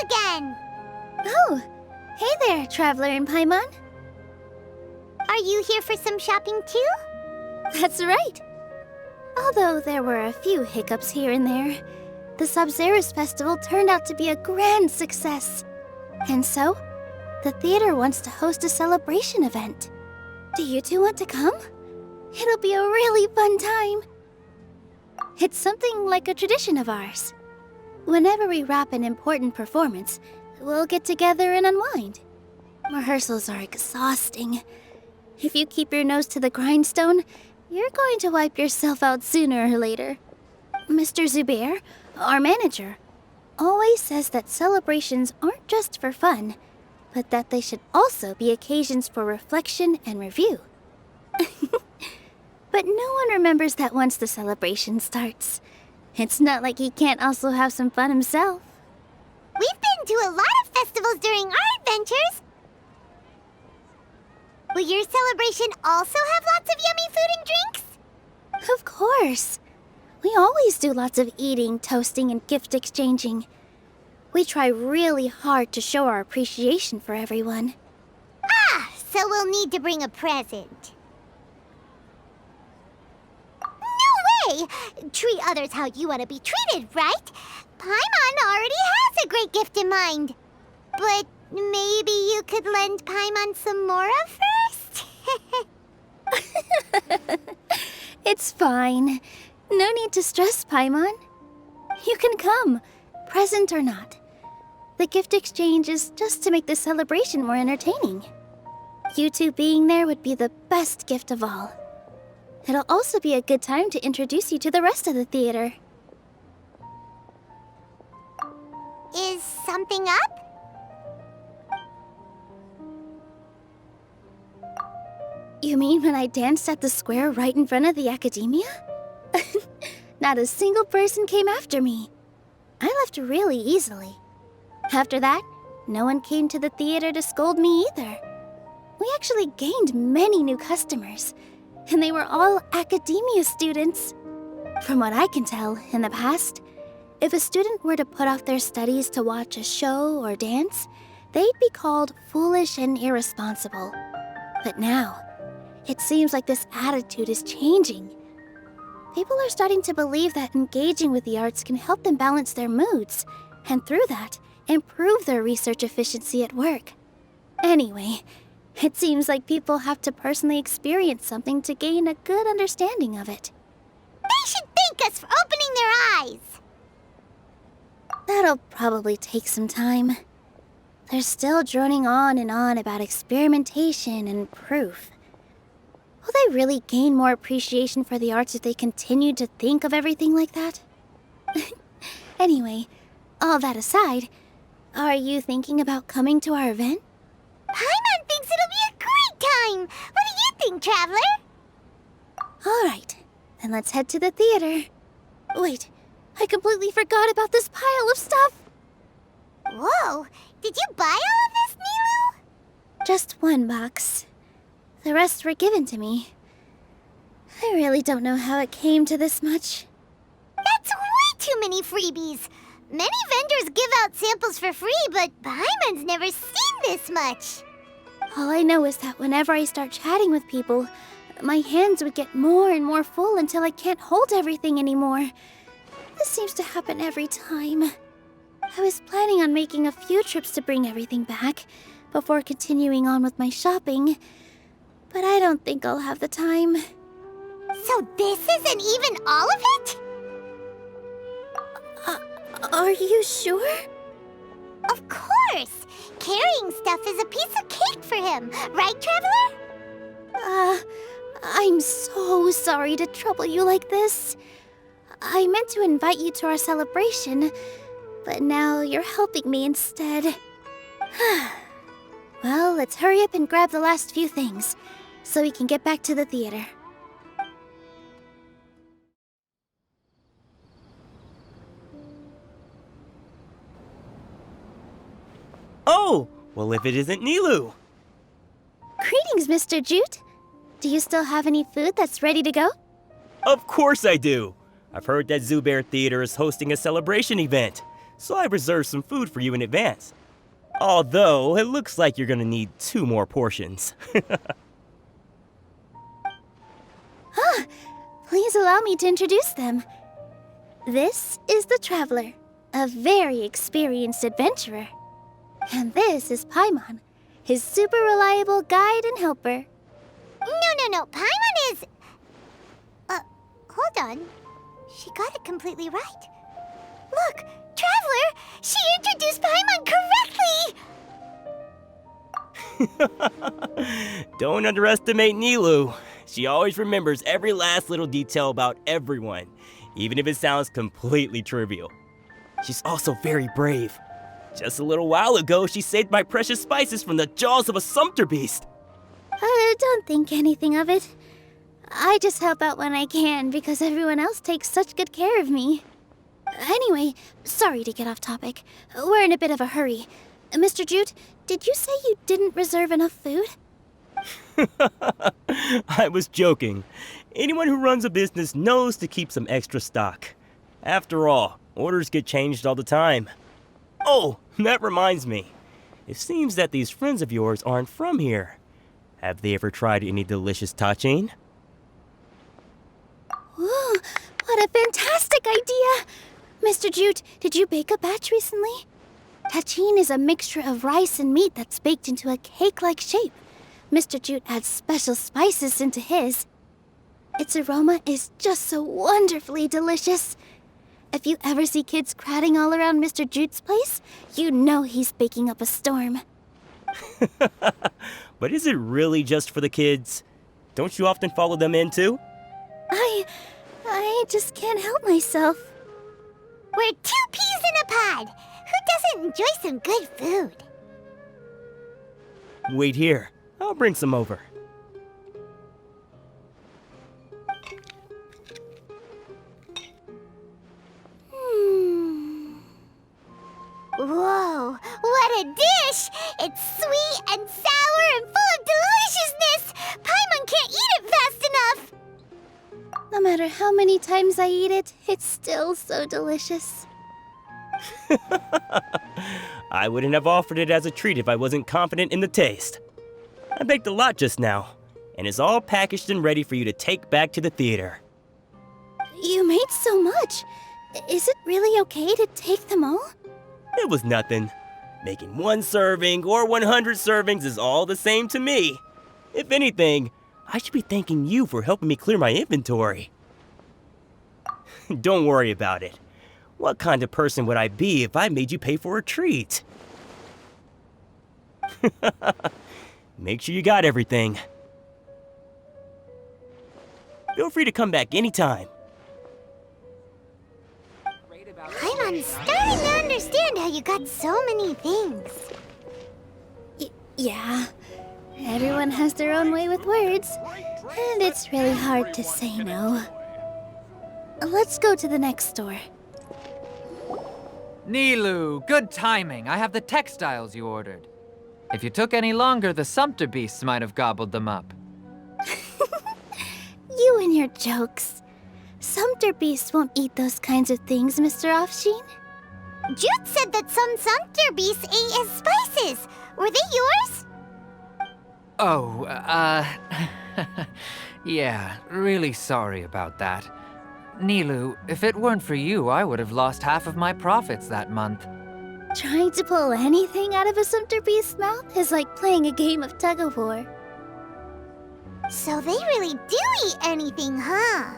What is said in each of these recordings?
again! Oh, hey there, Traveler in Paimon. Are you here for some shopping too? That's right. Although there were a few hiccups here and there, the Sabzerus Festival turned out to be a grand success. And so, the theater wants to host a celebration event. Do you two want to come? It'll be a really fun time. It's something like a tradition of ours. Whenever we wrap an important performance, we'll get together and unwind. Rehearsals are exhausting. If you keep your nose to the grindstone, you're going to wipe yourself out sooner or later. Mr. Zubair, our manager, always says that celebrations aren't just for fun, but that they should also be occasions for reflection and review. But no one remembers that once the celebration starts. It's not like he can't also have some fun himself. We've been to a lot of festivals during our adventures. Will your celebration also have lots of yummy food and drinks? Of course. We always do lots of eating, toasting, and gift exchanging. We try really hard to show our appreciation for everyone. Ah, so we'll need to bring a present. No way! Treat others how you want to be treated, right? Paimon already has a great gift in mind. But maybe you could lend Paimon some more of hers? It's fine. No need to stress, Paimon. You can come, present or not. The gift exchange is just to make the celebration more entertaining. You two being there would be the best gift of all. It'll also be a good time to introduce you to the rest of the theater. Is something up? You mean when I danced at the square right in front of the academia? Not a single person came after me. I left really easily. After that, no one came to the theater to scold me either. We actually gained many new customers, and they were all academia students. From what I can tell, in the past, if a student were to put off their studies to watch a show or dance, they'd be called foolish and irresponsible. But now, it seems like this attitude is changing. People are starting to believe that engaging with the arts can help them balance their moods, and through that, improve their research efficiency at work. Anyway, it seems like people have to personally experience something to gain a good understanding of it. They should thank us for opening their eyes! That'll probably take some time. They're still droning on and on about experimentation and proof. Will they really gain more appreciation for the arts if they continue to think of everything like that? Anyway, all that aside, are you thinking about coming to our event? Paimon thinks it'll be a great time! What do you think, Traveler? Alright, then let's head to the theater. Wait, I completely forgot about this pile of stuff! Whoa! Did you buy all of this, Nilou? Just one box. The rest were given to me. I really don't know how it came to this much. That's way too many freebies! Many vendors give out samples for free, but Paimon's never seen this much. All I know is that whenever I start chatting with people, my hands would get more and more full until I can't hold everything anymore. This seems to happen every time. I was planning on making a few trips to bring everything back before continuing on with my shopping, but I don't think I'll have the time. So this isn't even all of it? Are you sure? Of course! Carrying stuff is a piece of cake for him, right, Traveler? I'm so sorry to trouble you like this. I meant to invite you to our celebration, but now you're helping me instead. Well, let's hurry up and grab the last few things, so we can get back to the theater. Oh! Well, if it isn't Nilou! Greetings, Mr. Jute. Do you still have any food that's ready to go? Of course I do! I've heard that Zubair Theater is hosting a celebration event. so I reserved some food for you in advance. Although, it looks like you're gonna need 2 more portions. Please allow me to introduce them. This is the Traveler, a very experienced adventurer. And this is Paimon, his super reliable guide and helper. No. Paimon is... hold on. She got it completely right. Look, Traveler! She introduced Paimon correctly! Don't underestimate Nilou. She always remembers every last little detail about everyone, even if it sounds completely trivial. She's also very brave. Just a little while ago, she saved my precious spices from the jaws of a sumpter beast. Don't think anything of it. I just help out when I can because everyone else takes such good care of me. Anyway, sorry to get off topic. We're in a bit of a hurry. Mr. Jute, did you say you didn't reserve enough food? I was joking. Anyone who runs a business knows to keep some extra stock. After all, orders get changed all the time. Oh, that reminds me. It seems that these friends of yours aren't from here. Have they ever tried any delicious tachin? Ooh, what a fantastic idea! Mr. Jute, did you bake a batch recently? Tachin is a mixture of rice and meat that's baked into a cake-like shape. Mr. Jute adds special spices into his. Its aroma is just so wonderfully delicious. If you ever see kids crowding all around Mr. Jute's place, you know he's baking up a storm. But is it really just for the kids? Don't you often follow them in too? I just can't help myself. We're 2 peas in a pod! Who doesn't enjoy some good food? Wait here. I'll bring some over. Whoa, what a dish! It's sweet and sour and full of deliciousness! Paimon can't eat it fast enough! No matter how many times I eat it, it's still so delicious. I wouldn't have offered it as a treat if I wasn't confident in the taste. I baked a lot just now, and it's all packaged and ready for you to take back to the theater. You made so much. Is it really okay to take them all? It was nothing. Making 1 serving or 100 servings is all the same to me. If anything, I should be thanking you for helping me clear my inventory. Don't worry about it. What kind of person would I be if I made you pay for a treat? Make sure you got everything. Feel free to come back anytime. I'm starting to understand how you got so many things. Yeah. Everyone has their own way with words, and it's really hard to say no. Let's go to the next store. Nilou, good timing. I have the textiles you ordered. If you took any longer, the sumpter beasts might have gobbled them up. You and your jokes. Sumpter beasts won't eat those kinds of things, Mr. Offsheen. Jute said that some sumpter beasts ate his spices. Were they yours? Oh, yeah, really sorry about that. Nilou, if it weren't for you, I would have lost half of my profits that month. Trying to pull anything out of a sumpter beast's mouth is like playing a game of tug-of-war. So they really do eat anything, huh?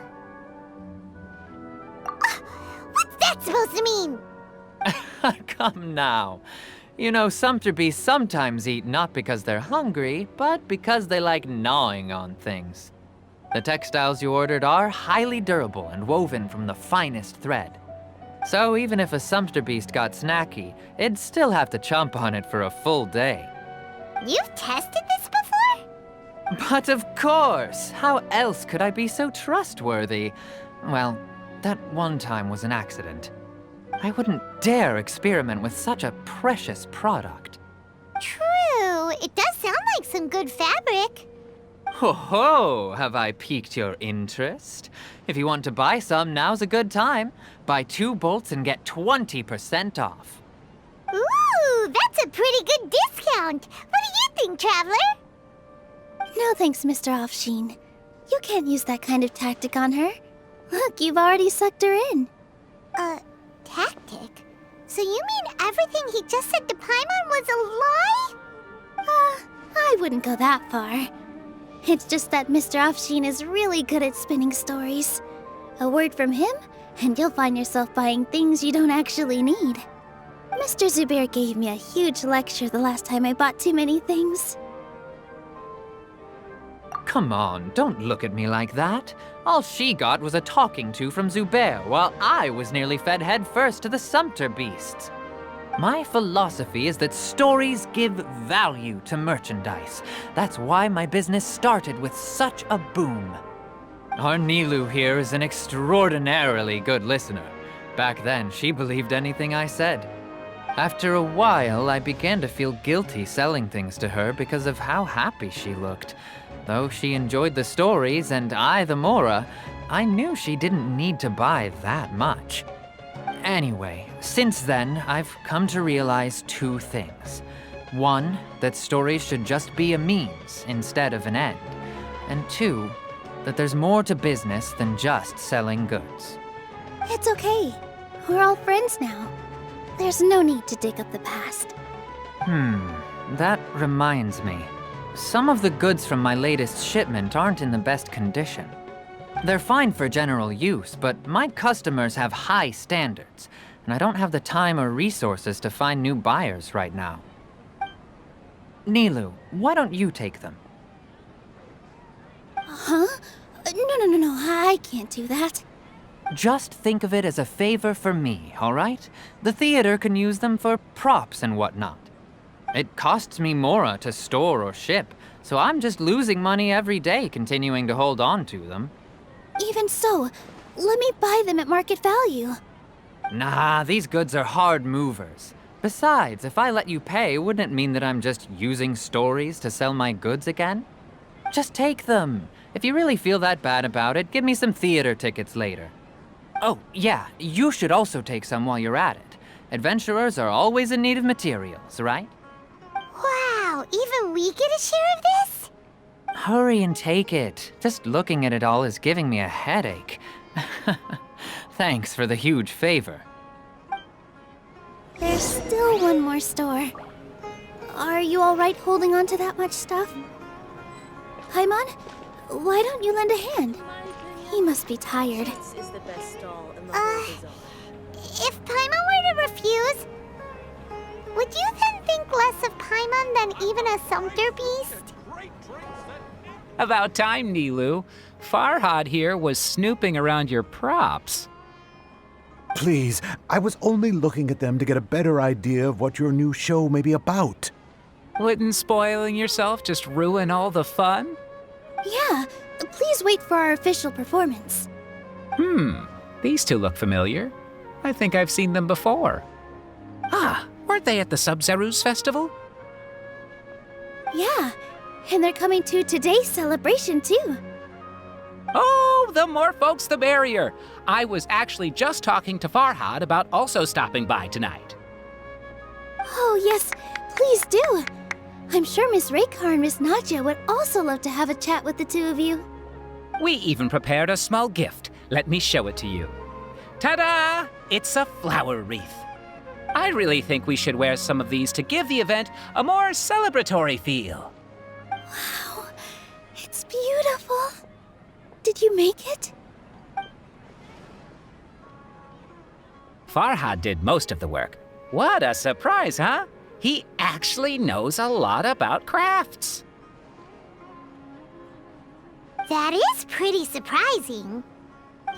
What's that supposed to mean? Come now. You know, sumpter beasts sometimes eat not because they're hungry, but because they like gnawing on things. The textiles you ordered are highly durable and woven from the finest thread. So even if a sumpter beast got snacky, it'd still have to chomp on it for a full day. You've tested this before? But of course! How else could I be so trustworthy? Well, that one time was an accident. I wouldn't dare experiment with such a precious product. True. It does sound like some good fabric. Ho ho! Have I piqued your interest? If you want to buy some, now's a good time. Buy 2 bolts and get 20% off. Ooh, that's a pretty good discount. What do you think, Traveler? No thanks, Mr. Offsheen. You can't use that kind of tactic on her. Look, you've already sucked her in. Tactic? So you mean everything he just said to Paimon was a lie? I wouldn't go that far. It's just that Mr. Offsheen is really good at spinning stories. A word from him, and you'll find yourself buying things you don't actually need. Mr. Zubair gave me a huge lecture the last time I bought too many things. Come on, don't look at me like that. All she got was a talking to from Zubair, while I was nearly fed head first to the Sumpter beasts. My philosophy is that stories give value to merchandise. That's why my business started with such a boom. Our Nilou here is an extraordinarily good listener. Back then, she believed anything I said. After a while, I began to feel guilty selling things to her because of how happy she looked. Though she enjoyed the stories and I the Mora, I knew she didn't need to buy that much. Anyway, since then, I've come to realize 2 things. 1, that stories should just be a means instead of an end. And 2, that there's more to business than just selling goods. It's okay. We're all friends now. There's no need to dig up the past. That reminds me. Some of the goods from my latest shipment aren't in the best condition. They're fine for general use, but my customers have high standards, and I don't have the time or resources to find new buyers right now. Nilou, why don't you take them? Huh? No, I can't do that. Just think of it as a favor for me, all right? The theater can use them for props and whatnot. It costs me Mora to store or ship, so I'm just losing money every day continuing to hold on to them. Even so, let me buy them at market value. Nah, these goods are hard movers. Besides, if I let you pay, wouldn't it mean that I'm just using stories to sell my goods again? Just take them. If you really feel that bad about it, give me some theater tickets later. Oh, yeah, you should also take some while you're at it. Adventurers are always in need of materials, right? Wow, even we get a share of this? Hurry and take it. Just looking at it all is giving me a headache. Thanks for the huge favor. There's still one more store. Are you all right holding on to that much stuff? Paimon, why don't you lend a hand? He must be tired. If Paimon were to refuse, would you then think less of Paimon than even a Sumpter beast? About time, Nilou. Farhad here was snooping around your props. Please, I was only looking at them to get a better idea of what your new show may be about. Wouldn't spoiling yourself just ruin all the fun? Yeah, please wait for our official performance. These 2 look familiar. I think I've seen them before. Ah, weren't they at the Sub-Zerus festival? Yeah, and they're coming to today's celebration too. Oh, the more folks the merrier. I was actually just talking to Farhad about also stopping by tonight. Oh yes, please do. I'm sure Miss Raykar and Miss Nadja would also love to have a chat with the 2 of you. We even prepared a small gift. Let me show it to you. Ta-da! It's a flower wreath. I really think we should wear some of these to give the event a more celebratory feel. Wow, it's beautiful. Did you make it? Farhad did most of the work. What a surprise, huh? He actually knows a lot about crafts. That is pretty surprising.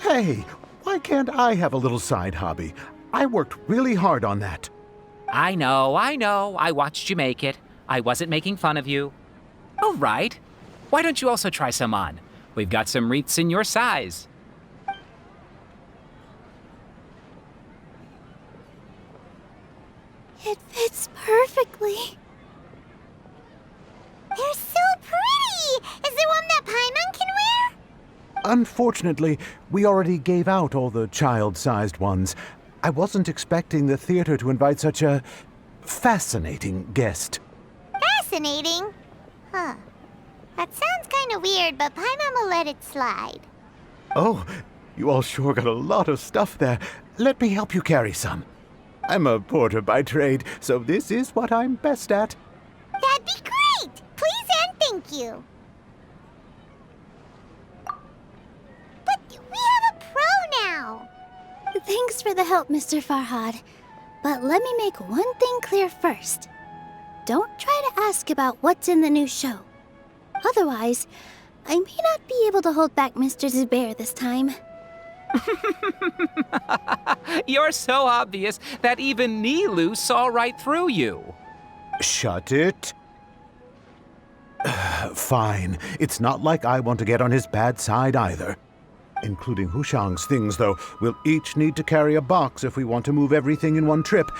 Hey, why can't I have a little side hobby? I worked really hard on that. I know. I watched you make it. I wasn't making fun of you. All right. Why don't you also try some on? We've got some wreaths in your size. It fits perfectly. They're so pretty! Is there one that Unfortunately, we already gave out all the child-sized ones. I wasn't expecting the theater to invite such a fascinating guest. Fascinating? Huh. That sounds kind of weird, but Paimon will let it slide. Oh, you all sure got a lot of stuff there. Let me help you carry some. I'm a porter by trade, so this is what I'm best at. That'd be great! Please and thank you. But we have a pro now. Thanks for the help, Mr. Farhad. But let me make one thing clear first. Don't try to ask about what's in the new show. Otherwise, I may not be able to hold back Mr. Zubair this time. You're so obvious that even Nilou saw right through you. Shut it. Fine. It's not like I want to get on his bad side either. Including Hushang's things, though. We'll each need to carry a box if we want to move everything in one trip.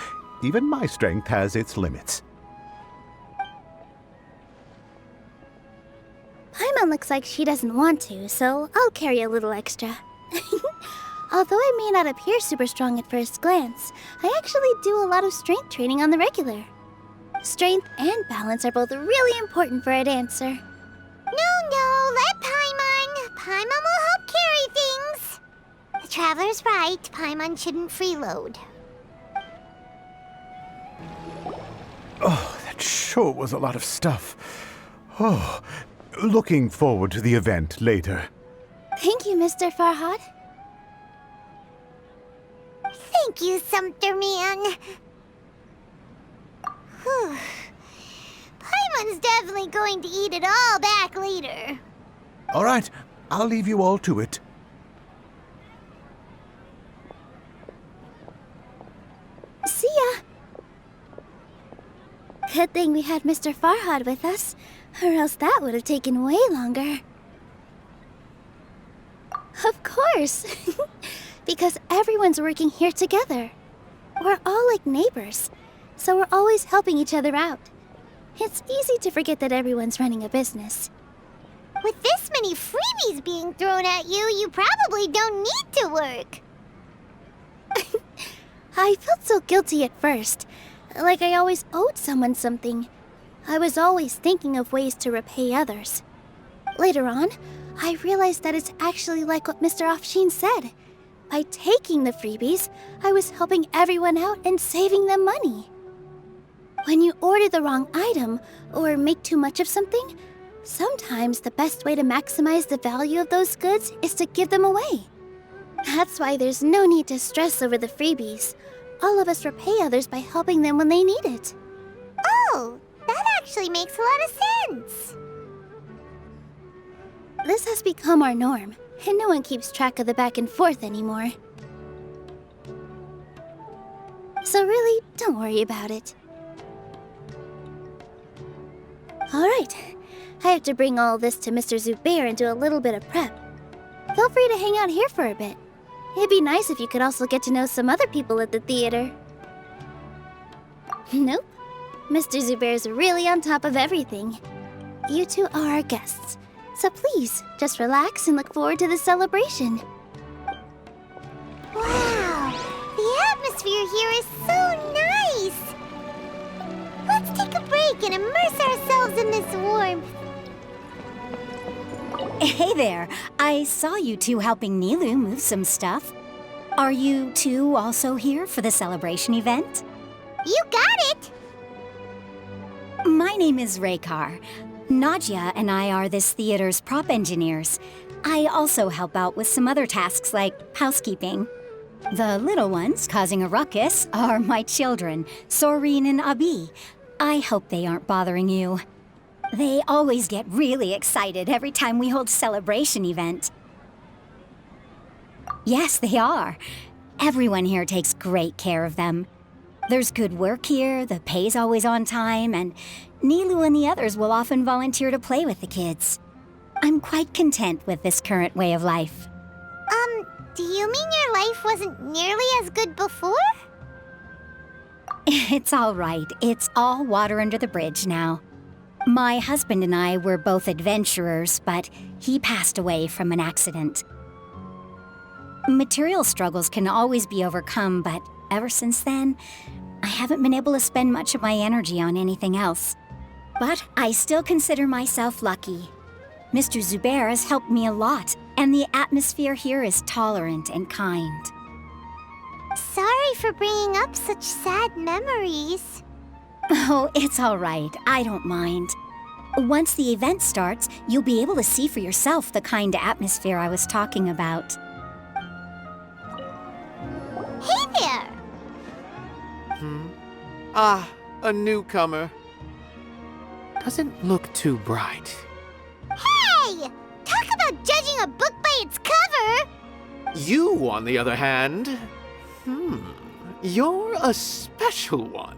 Even my strength has its limits. Paimon looks like she doesn't want to, so I'll carry a little extra. Although I may not appear super strong at first glance, I actually do a lot of strength training on the regular. Strength and balance are both really important for a dancer. No, let Paimon. Paimon will help carry things. The Traveler's right. Paimon shouldn't freeload. Oh, that sure was a lot of stuff. Oh, looking forward to the event later. Thank you, Mr. Farhad. Thank you, Sumpter Man. Whew. Paimon's definitely going to eat it all back later. All right, I'll leave you all to it. See ya! Good thing we had Mr. Farhad with us, or else that would have taken way longer. Of course! Because everyone's working here together. We're all like neighbors, so we're always helping each other out. It's easy to forget that everyone's running a business. With this many freebies being thrown at you, you probably don't need to work. I felt so guilty at first, like I always owed someone something. I was always thinking of ways to repay others. Later on, I realized that it's actually like what Mr. Afshin said. By taking the freebies, I was helping everyone out and saving them money. When you order the wrong item or make too much of something, sometimes the best way to maximize the value of those goods is to give them away. That's why there's no need to stress over the freebies. All of us repay others by helping them when they need it. Oh, that actually makes a lot of sense. This has become our norm, and no one keeps track of the back and forth anymore. So really, don't worry about it. Alright, I have to bring all this to Mr. Zubair and do a little bit of prep. Feel free to hang out here for a bit. It'd be nice if you could also get to know some other people at the theater. Nope. Mr. Zubair's really on top of everything. You two are our guests, so please, just relax and look forward to the celebration. Wow, the atmosphere here is so nice. Let's take a break and immerse ourselves in this warmth. Hey there, I saw you two helping Nilou move some stuff. Are you two also here for the celebration event? You got it! My name is Raykar. Nadia and I are this theater's prop engineers. I also help out with some other tasks like housekeeping. The little ones causing a ruckus are my children, Soreen and Abi. I hope they aren't bothering you. They always get really excited every time we hold a celebration event. Yes, they are. Everyone here takes great care of them. There's good work here, the pay's always on time, and Nilou and the others will often volunteer to play with the kids. I'm quite content with this current way of life. Do you mean your life wasn't nearly as good before? It's all right. It's all water under the bridge now. My husband and I were both adventurers, but he passed away from an accident. Material struggles can always be overcome, but ever since then, I haven't been able to spend much of my energy on anything else. But I still consider myself lucky. Mr. Zubair has helped me a lot, and the atmosphere here is tolerant and kind. Sorry for bringing up such sad memories. Oh, it's all right. I don't mind. Once the event starts, you'll be able to see for yourself the kind of atmosphere I was talking about. Hey there! Ah, a newcomer. Doesn't look too bright. Hey! Talk about judging a book by its cover! You, on the other hand, you're a special one.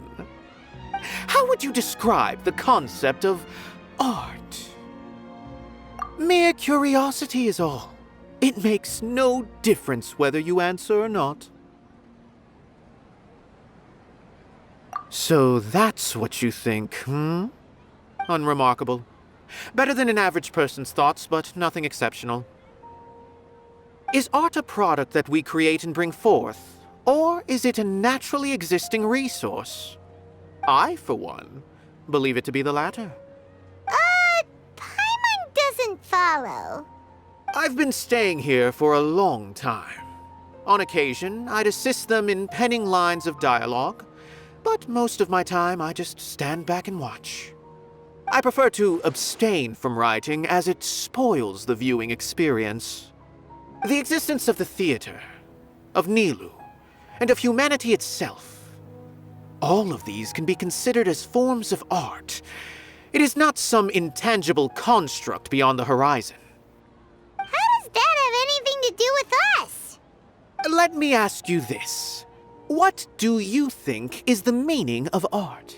How would you describe the concept of art? Mere curiosity is all. It makes no difference whether you answer or not. So that's what you think, Unremarkable. Better than an average person's thoughts, but nothing exceptional. Is art a product that we create and bring forth, or is it a naturally existing resource? I, for one, believe it to be the latter. Paimon doesn't follow. I've been staying here for a long time. On occasion, I'd assist them in penning lines of dialogue, but most of my time I just stand back and watch. I prefer to abstain from writing as it spoils the viewing experience. The existence of the theater, of Nilou, and of humanity itself, all of these can be considered as forms of art. It is not some intangible construct beyond the horizon. How does that have anything to do with us? Let me ask you this. What do you think is the meaning of art?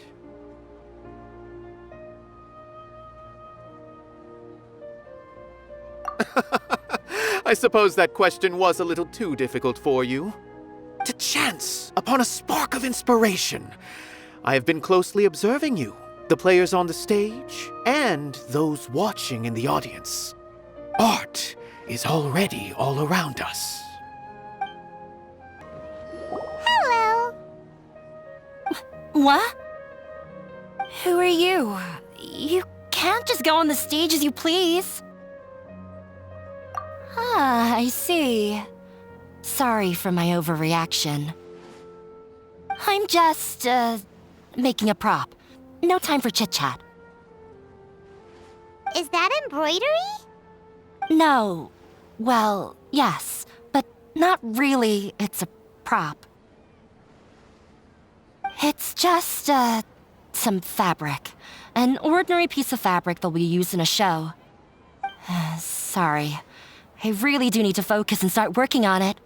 I suppose that question was a little too difficult for you. To chance upon a spark of inspiration. I have been closely observing you, the players on the stage, and those watching in the audience. Art is already all around us. Hello. What? Who are you? You can't just go on the stage as you please. Ah, I see. Sorry for my overreaction. I'm just, making a prop. No time for chit-chat. Is that embroidery? No. Well, yes, but not really. It's a prop. It's just, some fabric. An ordinary piece of fabric that we use in a show. Sorry. I really do need to focus and start working on it.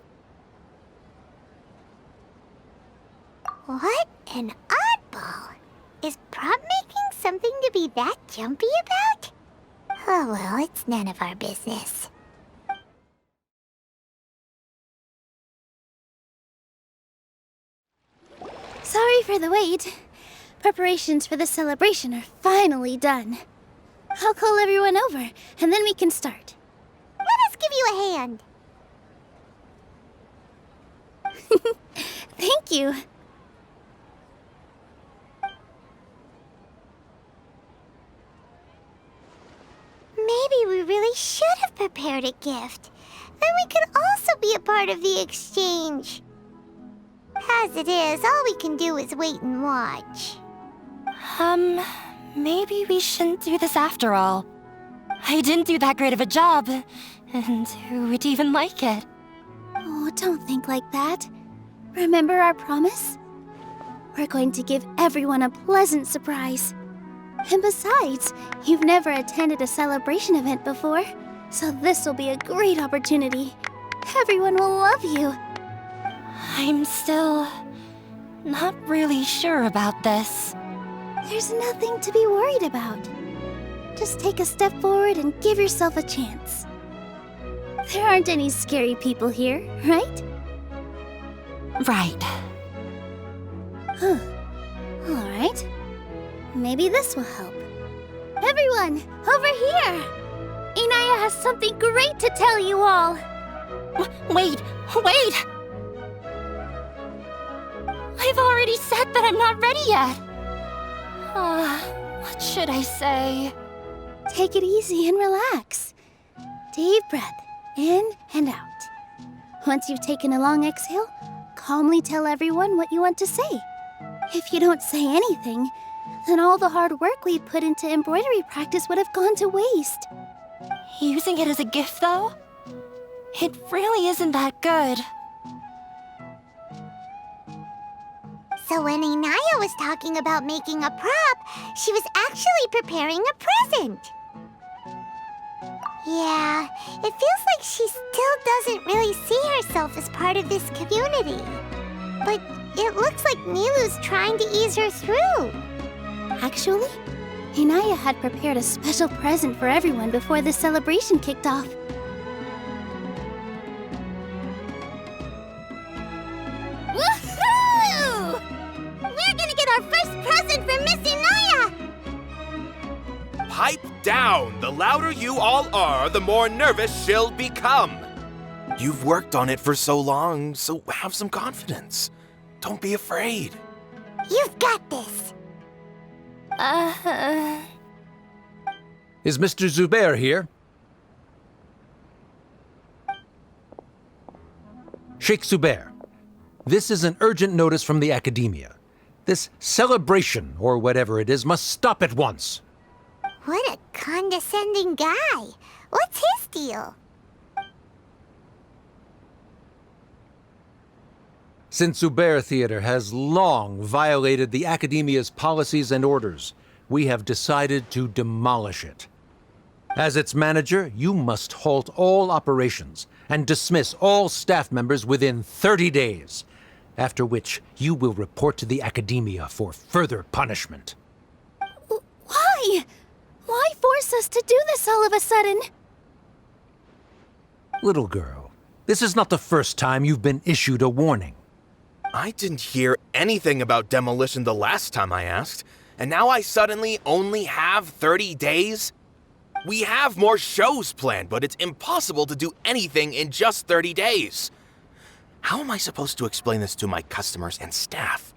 What an oddball. Is prop making something to be that jumpy about? Oh well, it's none of our business. Sorry for the wait. Preparations for the celebration are finally done. I'll call everyone over, and then we can start. Let us give you a hand. Thank you. Maybe we really should have prepared a gift. Then we could also be a part of the exchange. As it is, all we can do is wait and watch. Maybe we shouldn't do this after all. I didn't do that great of a job, and who would even like it? Oh, don't think like that. Remember our promise? We're going to give everyone a pleasant surprise. And besides, you've never attended a celebration event before, so this will be a great opportunity. Everyone will love you. I'm still not really sure about this. There's nothing to be worried about. Just take a step forward and give yourself a chance. There aren't any scary people here, right? Right. Huh. All right. Maybe this will help. Everyone, over here! Inaya has something great to tell you all! Wait! I've already said that I'm not ready yet. What should I say? Take it easy and relax. Deep breath, in and out. Once you've taken a long exhale, calmly tell everyone what you want to say. If you don't say anything, then all the hard work we put into embroidery practice would have gone to waste. Using it as a gift, though? It really isn't that good. So when Inaya was talking about making a prop, she was actually preparing a present. Yeah, it feels like she still doesn't really see herself as part of this community. But it looks like Nilou's trying to ease her through. Actually, Inaya had prepared a special present for everyone before the celebration kicked off. Woohoo! We're gonna get our first present from Miss Inaya! Pipe down! The louder you all are, the more nervous she'll become. You've worked on it for so long, so have some confidence. Don't be afraid. You've got this. Is Mr. Zubair here? Sheikh Zubair, this is an urgent notice from the Academia. This celebration, or whatever it is, must stop at once. What a condescending guy. What's his deal? Since Zubair Theater has long violated the Academia's policies and orders, we have decided to demolish it. As its manager, you must halt all operations and dismiss all staff members within 30 days, after which you will report to the Academia for further punishment. Why? Why force us to do this all of a sudden? Little girl, this is not the first time you've been issued a warning. I didn't hear anything about demolition the last time I asked, and now I suddenly only have 30 days? We have more shows planned, but it's impossible to do anything in just 30 days. How am I supposed to explain this to my customers and staff?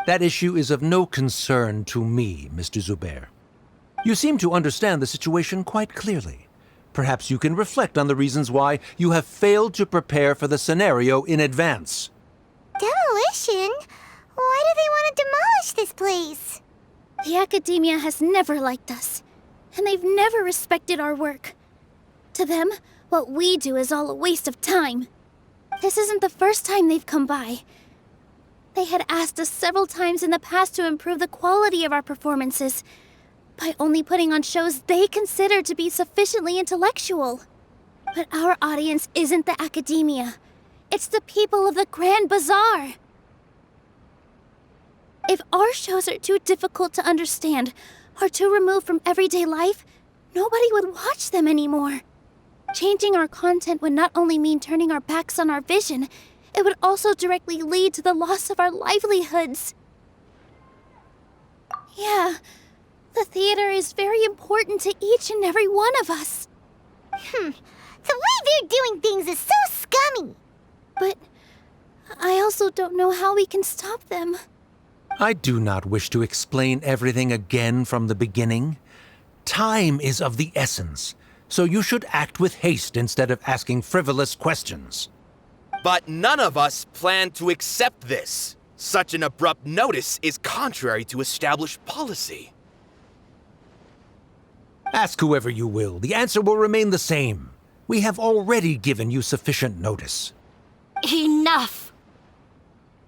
That issue is of no concern to me, Mr. Zubair. You seem to understand the situation quite clearly. Perhaps you can reflect on the reasons why you have failed to prepare for the scenario in advance. Demolition? Why do they want to demolish this place? The Academia has never liked us, and they've never respected our work. To them, what we do is all a waste of time. This isn't the first time they've come by. They had asked us several times in the past to improve the quality of our performances by only putting on shows they consider to be sufficiently intellectual. But our audience isn't the Academia. It's the people of the Grand Bazaar. If our shows are too difficult to understand or too removed from everyday life, nobody would watch them anymore. Changing our content would not only mean turning our backs on our vision, it would also directly lead to the loss of our livelihoods. Yeah, the theater is very important to each and every one of us. The way they're doing things is so scummy. But I also don't know how we can stop them. I do not wish to explain everything again from the beginning. Time is of the essence, so you should act with haste instead of asking frivolous questions. But none of us plan to accept this. Such an abrupt notice is contrary to established policy. Ask whoever you will, the answer will remain the same. We have already given you sufficient notice. Enough!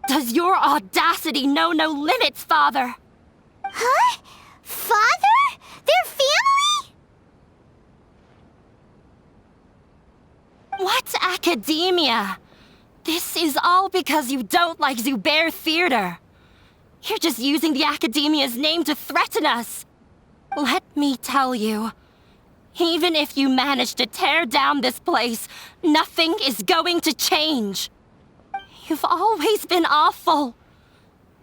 Does your audacity know no limits, Father? Huh? Father? Their family? What Academia? This is all because you don't like Zubair Theater. You're just using the Academia's name to threaten us. Let me tell you, even if you manage to tear down this place, nothing is going to change. You've always been awful.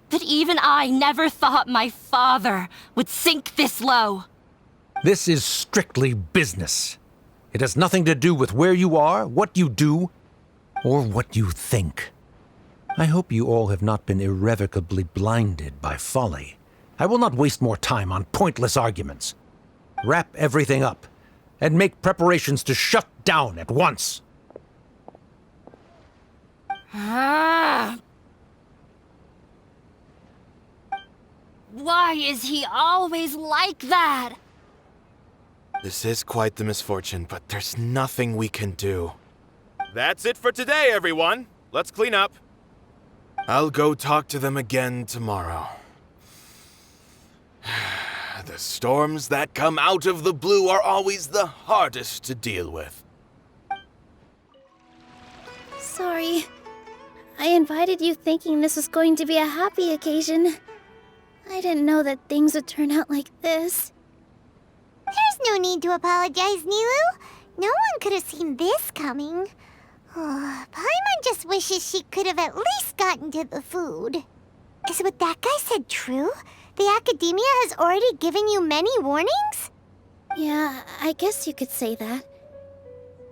But even I never thought my father would sink this low. This is strictly business. It has nothing to do with where you are, what you do, or what you think. I hope you all have not been irrevocably blinded by folly. I will not waste more time on pointless arguments. Wrap everything up, and make preparations to shut down at once. Ah. Why is he always like that? This is quite the misfortune, but there's nothing we can do. That's it for today, everyone. Let's clean up. I'll go talk to them again tomorrow. The storms that come out of the blue are always the hardest to deal with. Sorry. I invited you thinking this was going to be a happy occasion. I didn't know that things would turn out like this. There's no need to apologize, Nilou. No one could have seen this coming. Oh, Paimon just wishes she could have at least gotten to the food. Is what that guy said true? The Academia has already given you many warnings? Yeah, I guess you could say that.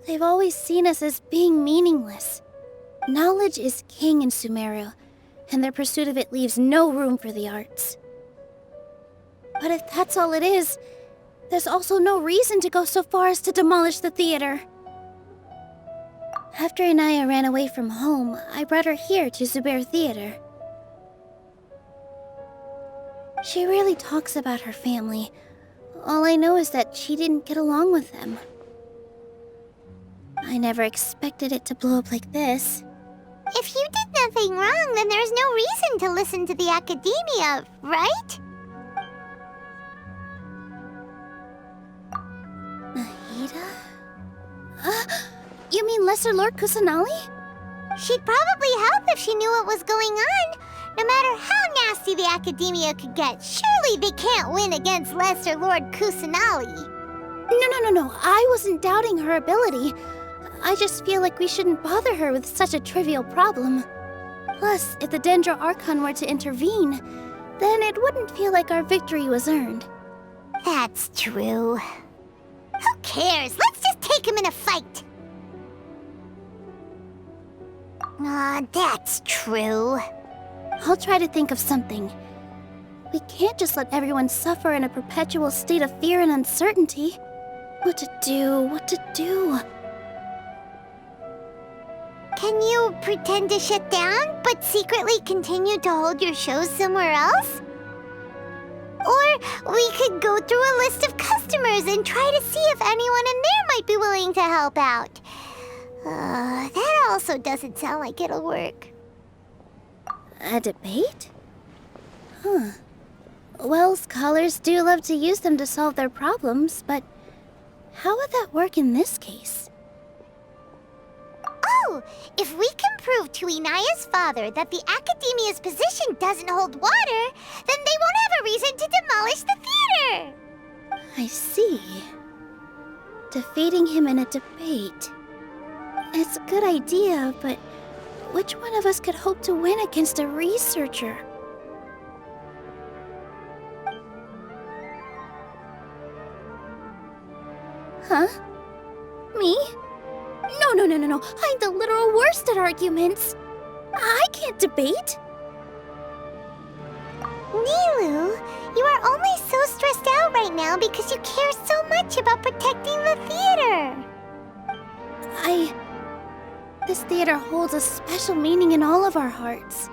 They've always seen us as being meaningless. Knowledge is king in Sumeru, and their pursuit of it leaves no room for the arts. But if that's all it is, there's also no reason to go so far as to demolish the theater. After Inaya ran away from home, I brought her here to Zubair Theater. She really talks about her family. All I know is that she didn't get along with them. I never expected it to blow up like this. If you did nothing wrong, then there's no reason to listen to the Academia, right? Nahida? You mean Lesser Lord Kusanali? She'd probably help if she knew what was going on. No matter how nasty the Academia could get, surely they can't win against Lesser Lord Kusanali. No. I wasn't doubting her ability. I just feel like we shouldn't bother her with such a trivial problem. Plus, if the Dendro Archon were to intervene, then it wouldn't feel like our victory was earned. That's true. Who cares? Let's just take him in a fight. That's true. I'll try to think of something. We can't just let everyone suffer in a perpetual state of fear and uncertainty. What to do? Can you pretend to shut down, but secretly continue to hold your shows somewhere else? Or we could go through a list of customers and try to see if anyone in there might be willing to help out. That also doesn't sound like it'll work. A debate? Huh. Well, scholars do love to use them to solve their problems, but how would that work in this case? Oh, if we can prove to Inaya's father that the Academia's position doesn't hold water, then they won't have a reason to demolish the theater! I see. Defeating him in a debate. It's a good idea, but which one of us could hope to win against a researcher? Huh? Me? No. I'm the literal worst at arguments. I can't debate. Nilou, you are only so stressed out right now because you care so much about protecting the theater. This theater holds a special meaning in all of our hearts.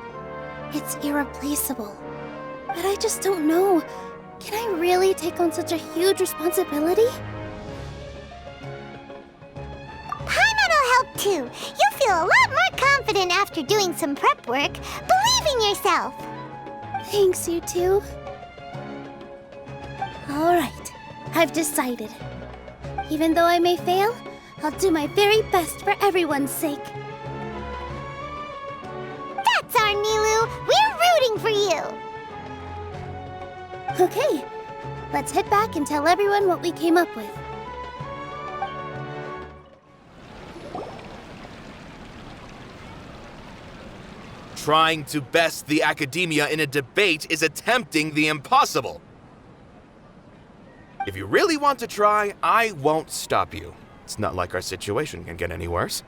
It's irreplaceable. But I just don't know. Can I really take on such a huge responsibility? Paimon will help too. You'll feel a lot more confident after doing some prep work. Believe in yourself. Thanks, you two. Alright, I've decided. Even though I may fail, I'll do my very best for everyone's sake. That's our Nilou. We're rooting for you. Okay, let's head back and tell everyone what we came up with. Trying to best the Academia in a debate is attempting the impossible. If you really want to try, I won't stop you. It's not like our situation can get any worse.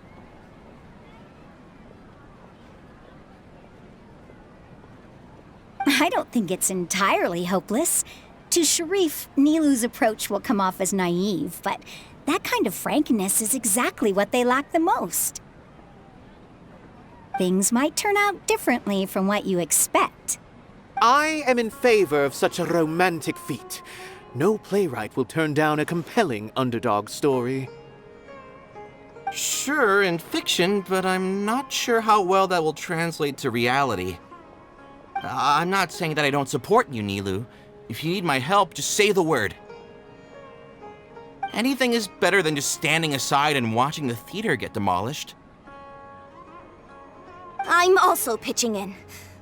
I don't think it's entirely hopeless. To Sharif, Nilou's approach will come off as naive, but that kind of frankness is exactly what they lack the most. Things might turn out differently from what you expect. I am in favor of such a romantic feat. No playwright will turn down a compelling underdog story. Sure, in fiction, but I'm not sure how well that will translate to reality. I'm not saying that I don't support you, Nilou. If you need my help, just say the word. Anything is better than just standing aside and watching the theater get demolished. I'm also pitching in.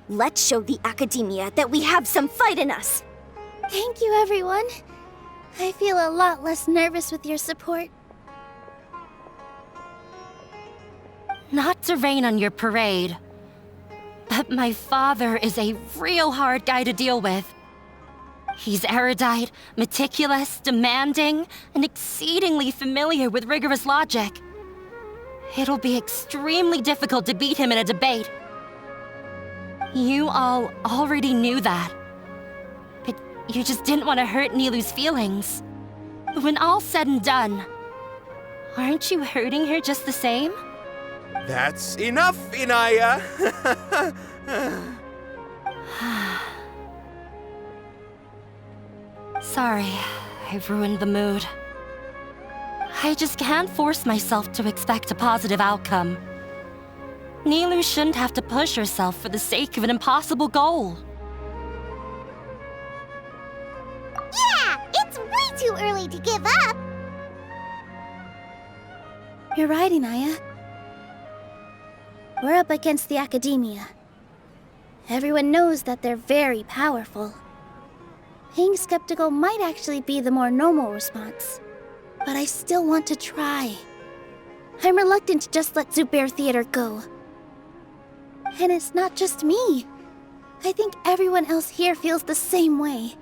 Let's show the Academia that we have some fight in us. Thank you, everyone. I feel a lot less nervous with your support. Not to rain on your parade, but my father is a real hard guy to deal with. He's erudite, meticulous, demanding, and exceedingly familiar with rigorous logic. It'll be extremely difficult to beat him in a debate. You all already knew that. But you just didn't want to hurt Nilou's feelings. When all's said and done, aren't you hurting her just the same? That's enough, Inaya! Sorry, I ruined the mood. I just can't force myself to expect a positive outcome. Nilou shouldn't have to push herself for the sake of an impossible goal. Yeah, it's way too early to give up. You're right, Inaya. We're up against the Academia. Everyone knows that they're very powerful. Being skeptical might actually be the more normal response. But I still want to try. I'm reluctant to just let Zubair Theater go. And it's not just me. I think everyone else here feels the same way.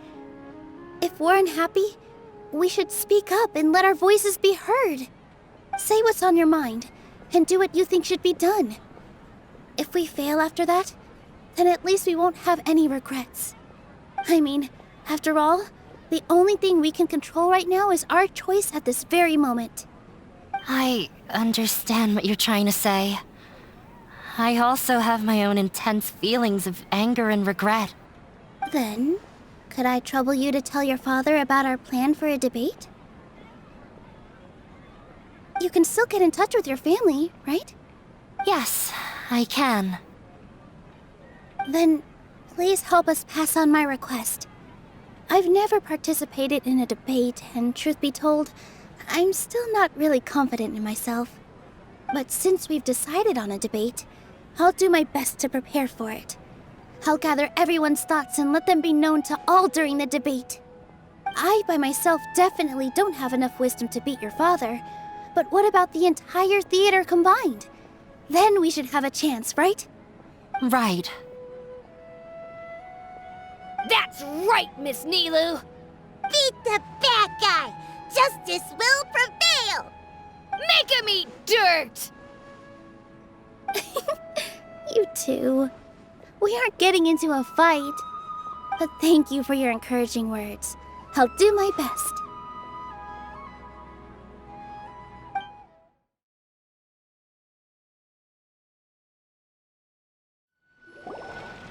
If we're unhappy, we should speak up and let our voices be heard. Say what's on your mind, and do what you think should be done. If we fail after that, then at least we won't have any regrets. I mean, after all, the only thing we can control right now is our choice at this very moment. I understand what you're trying to say. I also have my own intense feelings of anger and regret. Then, could I trouble you to tell your father about our plan for a debate? You can still get in touch with your family, right? Yes, I can. Then, please help us pass on my request. I've never participated in a debate, and truth be told, I'm still not really confident in myself. But since we've decided on a debate, I'll do my best to prepare for it. I'll gather everyone's thoughts and let them be known to all during the debate. I, by myself, definitely don't have enough wisdom to beat your father, but what about the entire theater combined? Then we should have a chance, right? Right. That's right, Miss Nilou! Beat the bad guy. Justice will prevail. Make him eat dirt! You too. We aren't getting into a fight. But thank you for your encouraging words. I'll do my best.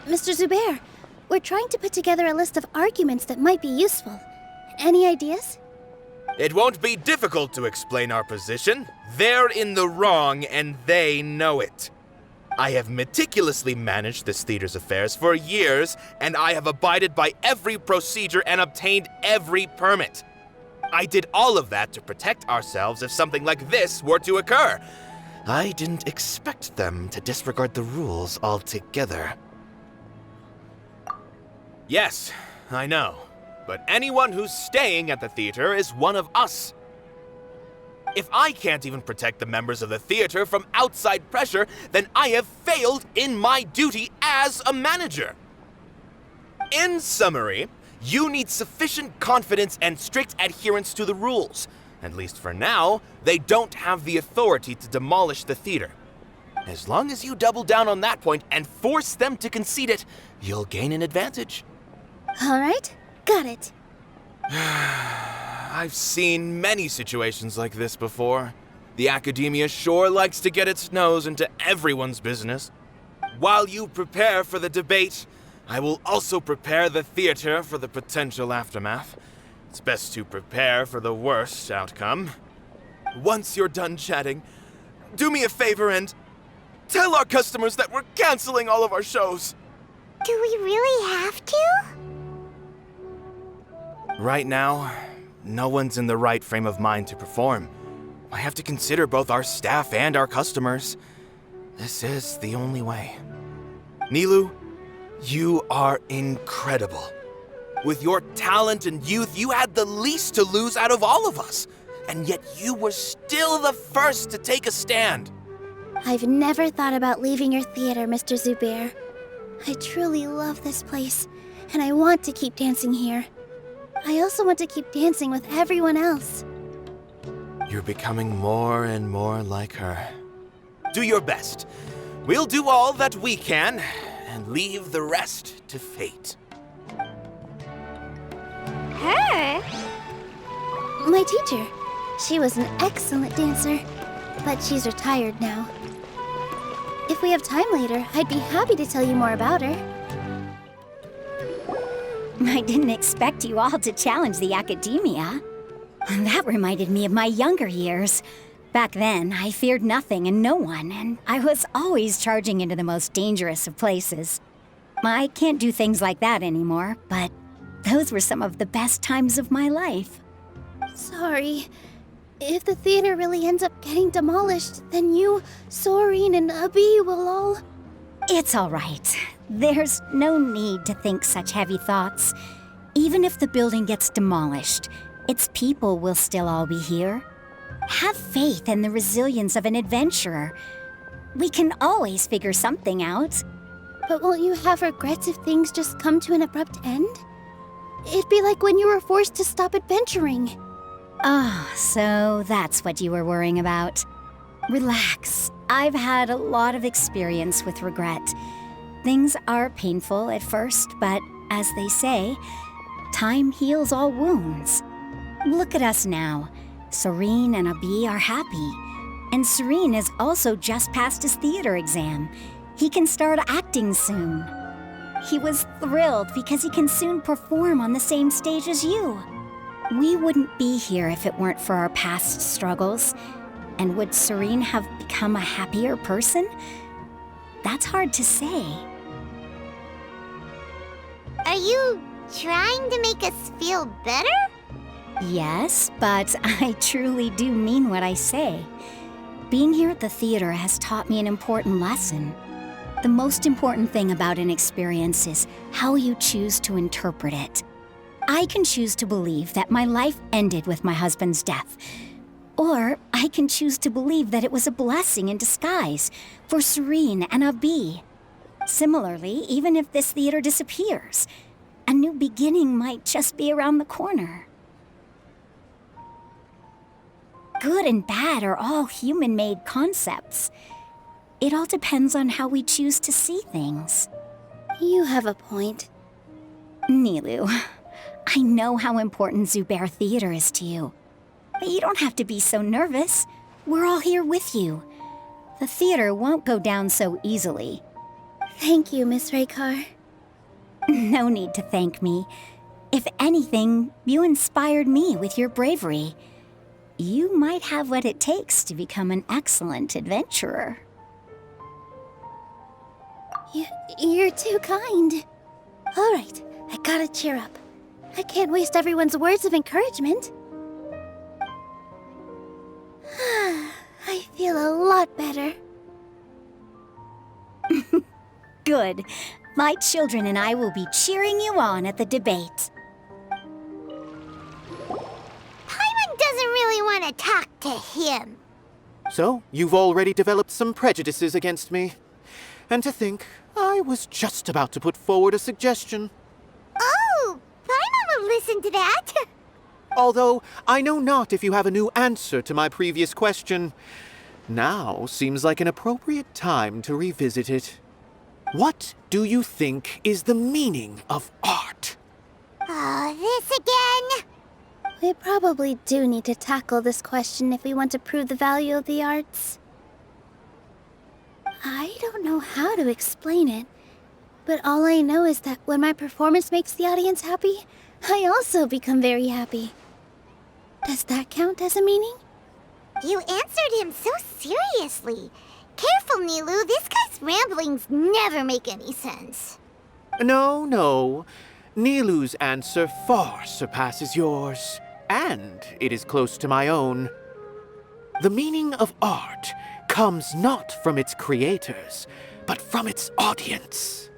Mr. Zubair, we're trying to put together a list of arguments that might be useful. Any ideas? It won't be difficult to explain our position. They're in the wrong, and they know it. I have meticulously managed this theater's affairs for years, and I have abided by every procedure and obtained every permit. I did all of that to protect ourselves if something like this were to occur. I didn't expect them to disregard the rules altogether. Yes, I know. But anyone who's staying at the theater is one of us. If I can't even protect the members of the theater from outside pressure, then I have failed in my duty as a manager. In summary, You need sufficient confidence and strict adherence to the rules. At least for now, they don't have the authority to demolish the theater. As long as you double down on that point and force them to concede it, you'll gain an advantage. All right, got it. I've seen many situations like this before. The academia sure likes to get its nose into everyone's business. While you prepare for the debate, I will also prepare the theater for the potential aftermath. It's best to prepare for the worst outcome. Once you're done chatting, do me a favor and tell our customers that we're canceling all of our shows. Do we really have to? Right now, no one's in the right frame of mind to perform. I have to consider both our staff and our customers. This is the only way. Nilou, you are incredible. With your talent and youth, you had the least to lose out of all of us. And yet you were still the first to take a stand. I've never thought about leaving your theater, Mr. Zubair. I truly love this place, and I want to keep dancing here. I also want to keep dancing with everyone else. You're becoming more and more like her. Do your best. We'll do all that we can, and leave the rest to fate. Her? My teacher. She was an excellent dancer, but she's retired now. If we have time later, I'd be happy to tell you more about her. I didn't expect you all to challenge the academia. That reminded me of my younger years. Back then, I feared nothing and no one, and I was always charging into the most dangerous of places. I can't do things like that anymore, but those were some of the best times of my life. Sorry. If the theater really ends up getting demolished, then you, Soren, and Abi will all... It's all right. There's no need to think such heavy thoughts. Even if the building gets demolished, its people will still all be here. Have faith in the resilience of an adventurer. We can always figure something out. But won't you have regrets if things just come to an abrupt end? It'd be like when you were forced to stop adventuring. Oh, so that's what you were worrying about. Relax. I've had a lot of experience with regret. Things are painful at first, but as they say, time heals all wounds. Look at us now. Soren and Abi are happy. And Soren has also just passed his theater exam. He can start acting soon. He was thrilled because he can soon perform on the same stage as you. We wouldn't be here if it weren't for our past struggles. And would Soren have become a happier person? That's hard to say. Are you trying to make us feel better? Yes, but I truly do mean what I say. Being here at the theater has taught me an important lesson. The most important thing about an experience is how you choose to interpret it. I can choose to believe that my life ended with my husband's death. Or I can choose to believe that it was a blessing in disguise for Soren and Abi. Similarly, even if this theater disappears, a new beginning might just be around the corner. Good and bad are all human-made concepts. It all depends on how we choose to see things. You have a point. Nilou, I know how important Zubair Theater is to you. But you don't have to be so nervous. We're all here with you. The theater won't go down so easily. Thank you, Miss Raykar. No need to thank me. If anything, you inspired me with your bravery. You might have what it takes to become an excellent adventurer. You're too kind. All right, I gotta cheer up. I can't waste everyone's words of encouragement. I feel a lot better. Good. My children and I will be cheering you on at the debate. Paimon doesn't really want to talk to him. So, you've already developed some prejudices against me. And to think, I was just about to put forward a suggestion. Oh, Paimon listen to that. Although, I know not if you have a new answer to my previous question. Now seems like an appropriate time to revisit it. What do you think is the meaning of art? Oh, this again? We probably do need to tackle this question if we want to prove the value of the arts. I don't know how to explain it, but all I know is that when my performance makes the audience happy, I also become very happy. Does that count as a meaning? You answered him so seriously. Careful, Nilou. This guy's ramblings never make any sense. No. Nilou's answer far surpasses yours, and it is close to my own. The meaning of art comes not from its creators, but from its audience.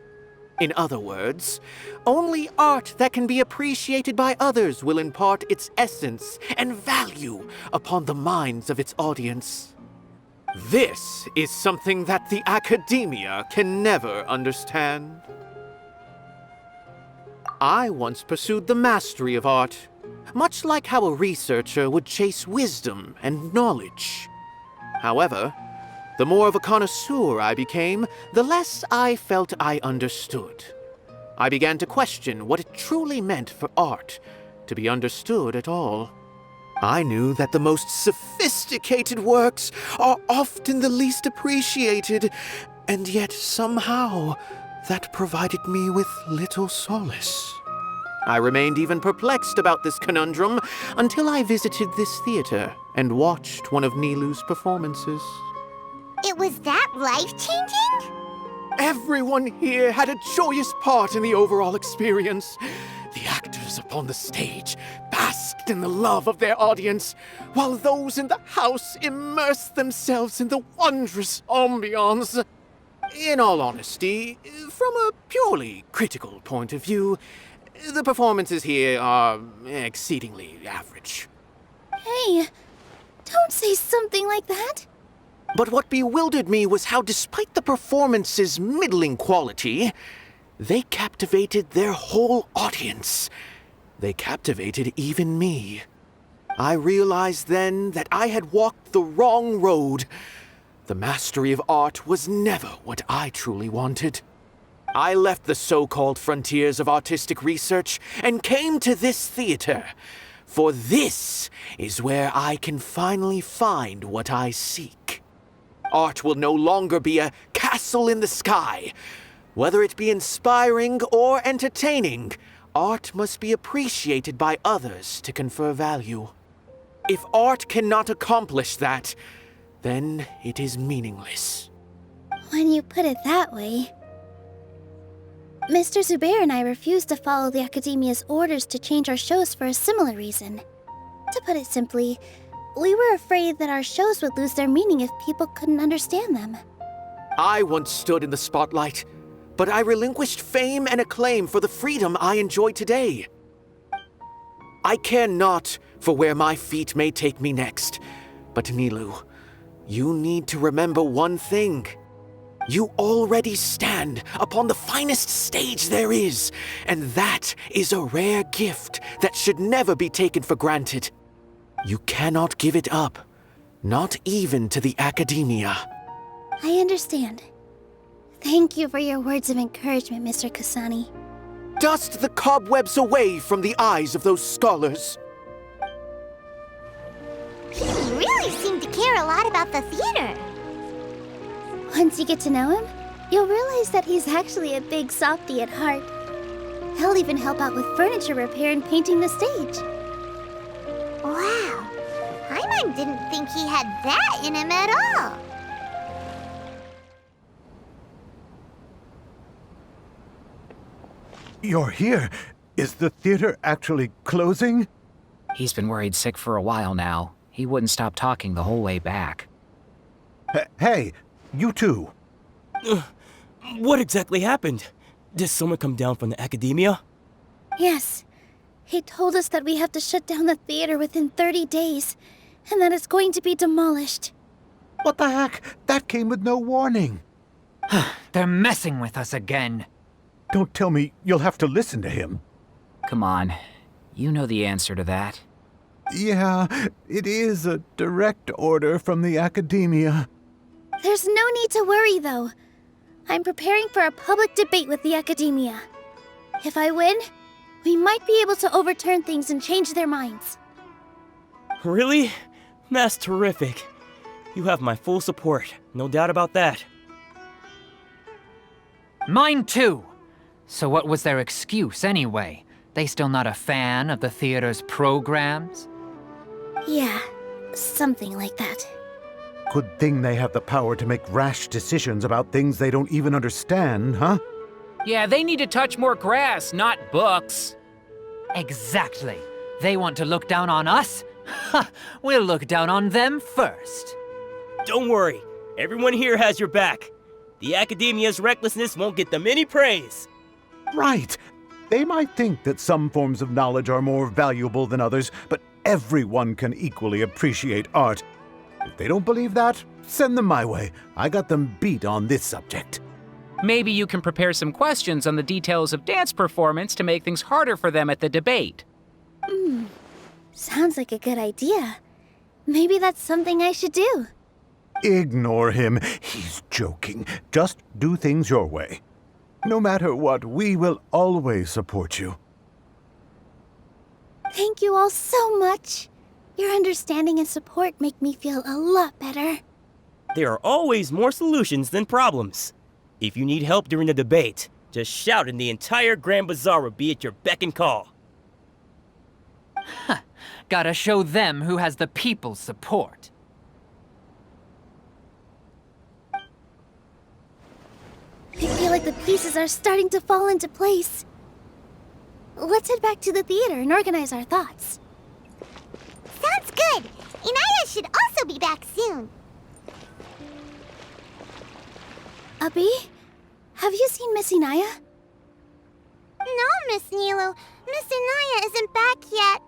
In other words, only art that can be appreciated by others will impart its essence and value upon the minds of its audience. This is something that the academia can never understand. I once pursued the mastery of art, much like how a researcher would chase wisdom and knowledge. However, the more of a connoisseur I became, the less I felt I understood. I began to question what it truly meant for art to be understood at all. I knew that the most sophisticated works are often the least appreciated, and yet somehow that provided me with little solace. I remained even perplexed about this conundrum until I visited this theater and watched one of Nilou's performances. It was that life-changing? Everyone here had a joyous part in the overall experience. The actors upon the stage basked in the love of their audience, while those in the house immersed themselves in the wondrous ambiance. In all honesty, from a purely critical point of view, the performances here are exceedingly average. Hey, don't say something like that. But what bewildered me was how, despite the performance's middling quality, they captivated their whole audience. They captivated even me. I realized then that I had walked the wrong road. The mastery of art was never what I truly wanted. I left the so-called frontiers of artistic research and came to this theater, for this is where I can finally find what I seek. Art will no longer be a castle in the sky. Whether it be inspiring or entertaining, art must be appreciated by others to confer value. If art cannot accomplish that, then it is meaningless. When you put it that way... Mr. Zubair and I refused to follow the Academia's orders to change our shows for a similar reason. To put it simply, we were afraid that our shows would lose their meaning if people couldn't understand them. I once stood in the spotlight, but I relinquished fame and acclaim for the freedom I enjoy today. I care not for where my feet may take me next, but Nilou, you need to remember one thing. You already stand upon the finest stage there is, and that is a rare gift that should never be taken for granted. You cannot give it up, not even to the academia. I understand. Thank you for your words of encouragement, Mr. Kasani. Dust the cobwebs away from the eyes of those scholars. He really seemed to care a lot about the theater. Once you get to know him, you'll realize that he's actually a big softie at heart. He'll even help out with furniture repair and painting the stage. Wow. Paimon didn't think he had that in him at all. You're here. Is the theater actually closing? He's been worried sick for a while now. He wouldn't stop talking the whole way back. Hey, you two. What exactly happened? Did someone come down from the academia? Yes. He told us that we have to shut down the theater within 30 days, and that it's going to be demolished. What the heck? That came with no warning. They're messing with us again. Don't tell me you'll have to listen to him. Come on. You know the answer to that. Yeah, it is a direct order from the Academia. There's no need to worry, though. I'm preparing for a public debate with the Academia. If I win, we might be able to overturn things and change their minds. Really? That's terrific. You have my full support, no doubt about that. Mine too! So what was their excuse anyway? They still not a fan of the theater's programs? Yeah, something like that. Good thing they have the power to make rash decisions about things they don't even understand, huh? Yeah, they need to touch more grass, not books. Exactly. They want to look down on us? Ha! We'll look down on them first. Don't worry, everyone here has your back. The Academia's recklessness won't get them any praise. Right. They might think that some forms of knowledge are more valuable than others, but everyone can equally appreciate art. If they don't believe that, send them my way. I got them beat on this subject. Maybe you can prepare some questions on the details of dance performance to make things harder for them at the debate. Sounds like a good idea. Maybe that's something I should do. Ignore him. He's joking. Just do things your way. No matter what, we will always support you. Thank you all so much. Your understanding and support make me feel a lot better. There are always more solutions than problems. If you need help during the debate, just shout and the entire Grand Bazaar will be at your beck and call. Gotta show them who has the people's support. I feel like the pieces are starting to fall into place. Let's head back to the theater and organize our thoughts. Sounds good. Inaya should also be back soon. Abi, have you seen Miss Inaya? No, Miss Nilou. Miss Inaya isn't back yet.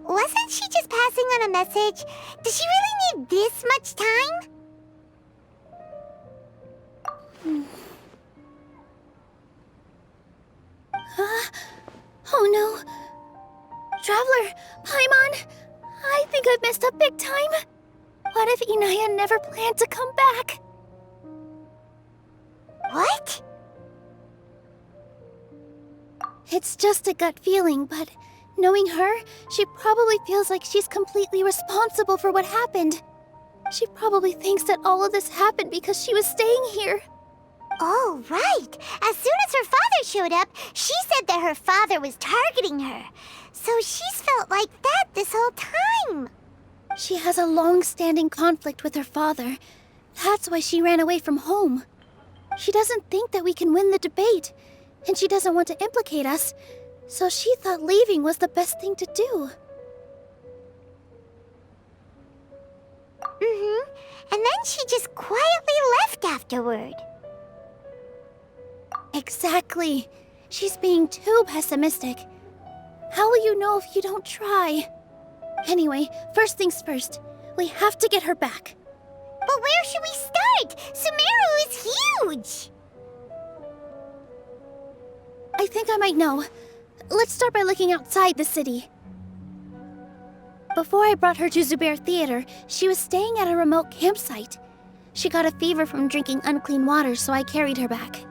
Wasn't she just passing on a message? Does she really need this much time? Oh no. Traveler, Paimon, I think I've messed up big time. What if Inaya never planned to come back? What? It's just a gut feeling, but knowing her, she probably feels like she's completely responsible for what happened. She probably thinks that all of this happened because she was staying here. Oh, right. As soon as her father showed up, she said that her father was targeting her. So she's felt like that this whole time. She has a long-standing conflict with her father. That's why she ran away from home. She doesn't think that we can win the debate, and she doesn't want to implicate us, so she thought leaving was the best thing to do. And then she just quietly left afterward. Exactly. She's being too pessimistic. How will you know if you don't try? Anyway, first things first. We have to get her back. But where should we start? Sumeru is huge! I think I might know. Let's start by looking outside the city. Before I brought her to Zubair Theater, she was staying at a remote campsite. She got a fever from drinking unclean water, so I carried her back.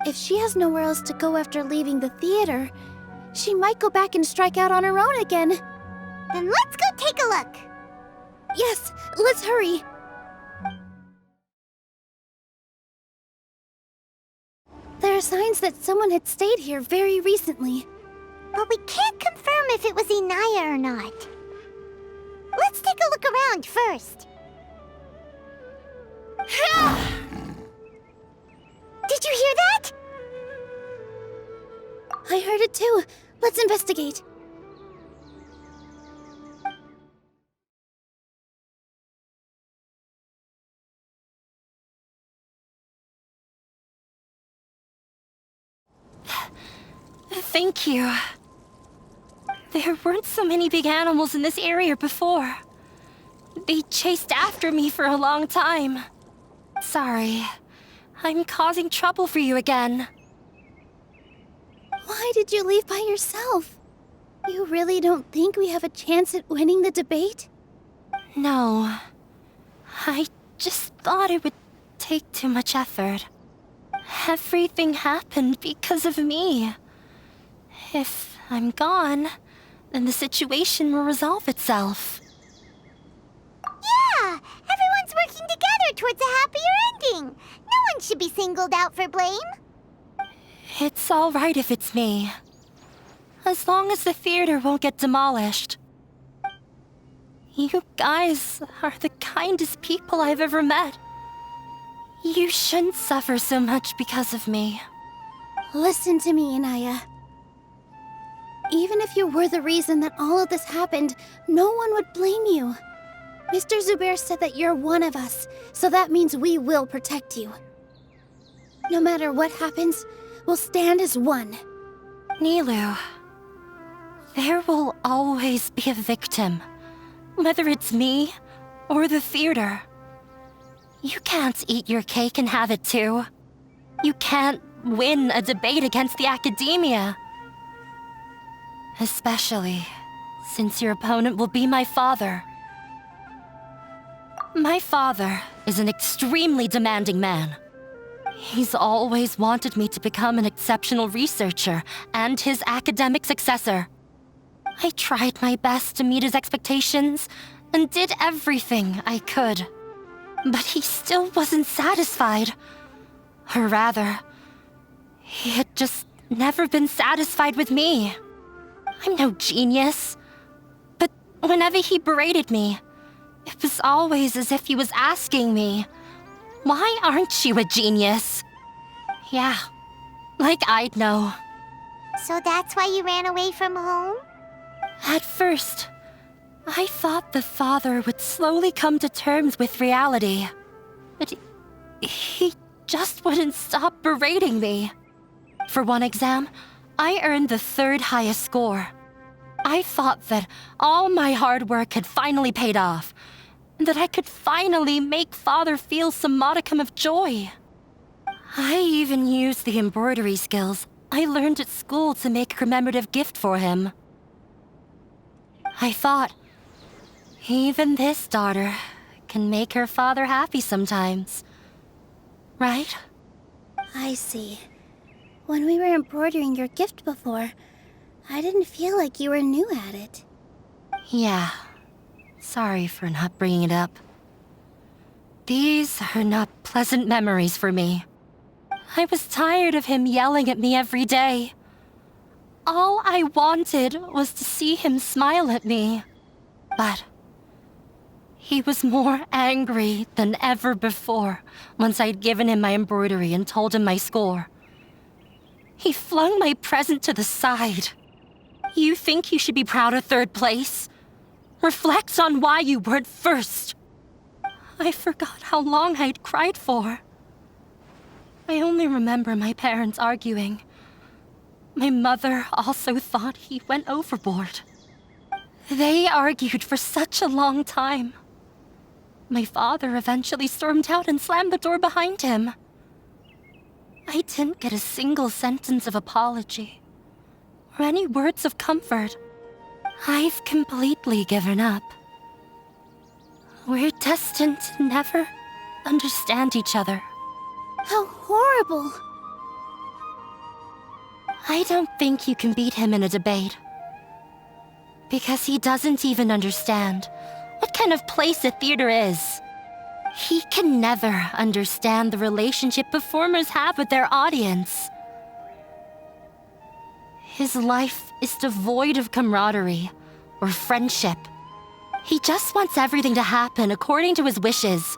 If she has nowhere else to go after leaving the theater, she might go back and strike out on her own again. Then let's go take a look. Yes, let's hurry. There are signs that someone had stayed here very recently. But we can't confirm if it was Inaya or not. Let's take a look around first. Did you hear that? I heard it too. Let's investigate. Thank you. There weren't so many big animals in this area before. They chased after me for a long time. Sorry. I'm causing trouble for you again. Why did you leave by yourself? You really don't think we have a chance at winning the debate? No. I just thought it would take too much effort. Everything happened because of me. If I'm gone, then the situation will resolve itself. Yeah! Everyone's working together towards a happier ending. No one should be singled out for blame. It's all right if it's me. As long as the theater won't get demolished. You guys are the kindest people I've ever met. You shouldn't suffer so much because of me. Listen to me, Inaya. Even if you were the reason that all of this happened, no one would blame you. Mr. Zubair said that you're one of us, so that means we will protect you. No matter what happens, we'll stand as one. Nilou, there will always be a victim, whether it's me or the theater. You can't eat your cake and have it too. You can't win a debate against the academia. Especially since your opponent will be my father. My father is an extremely demanding man. He's always wanted me to become an exceptional researcher and his academic successor. I tried my best to meet his expectations and did everything I could. But he still wasn't satisfied. Or rather, he had just never been satisfied with me. I'm no genius. But whenever he berated me, it was always as if he was asking me, "Why aren't you a genius?" Yeah, like I'd know. So that's why you ran away from home? At first, I thought the father would slowly come to terms with reality. But he just wouldn't stop berating me. For one exam, I earned the 3rd highest score. I thought that all my hard work had finally paid off, and that I could finally make father feel some modicum of joy. I even used the embroidery skills I learned at school to make a commemorative gift for him. I thought, even this daughter can make her father happy sometimes. Right? I see. When we were embroidering your gift before, I didn't feel like you were new at it. Yeah. Sorry for not bringing it up. These are not pleasant memories for me. I was tired of him yelling at me every day. All I wanted was to see him smile at me. But he was more angry than ever before once I'd given him my embroidery and told him my score. He flung my present to the side. You think you should be proud of 3rd place? Reflect on why you weren't first. I forgot how long I'd cried for. I only remember my parents arguing. My mother also thought he went overboard. They argued for such a long time. My father eventually stormed out and slammed the door behind him. I didn't get a single sentence of apology or any words of comfort. I've completely given up. We're destined to never understand each other. How horrible! I don't think you can beat him in a debate. Because he doesn't even understand what kind of place a theater is. He can never understand the relationship performers have with their audience. His life is devoid of camaraderie or friendship. He just wants everything to happen according to his wishes,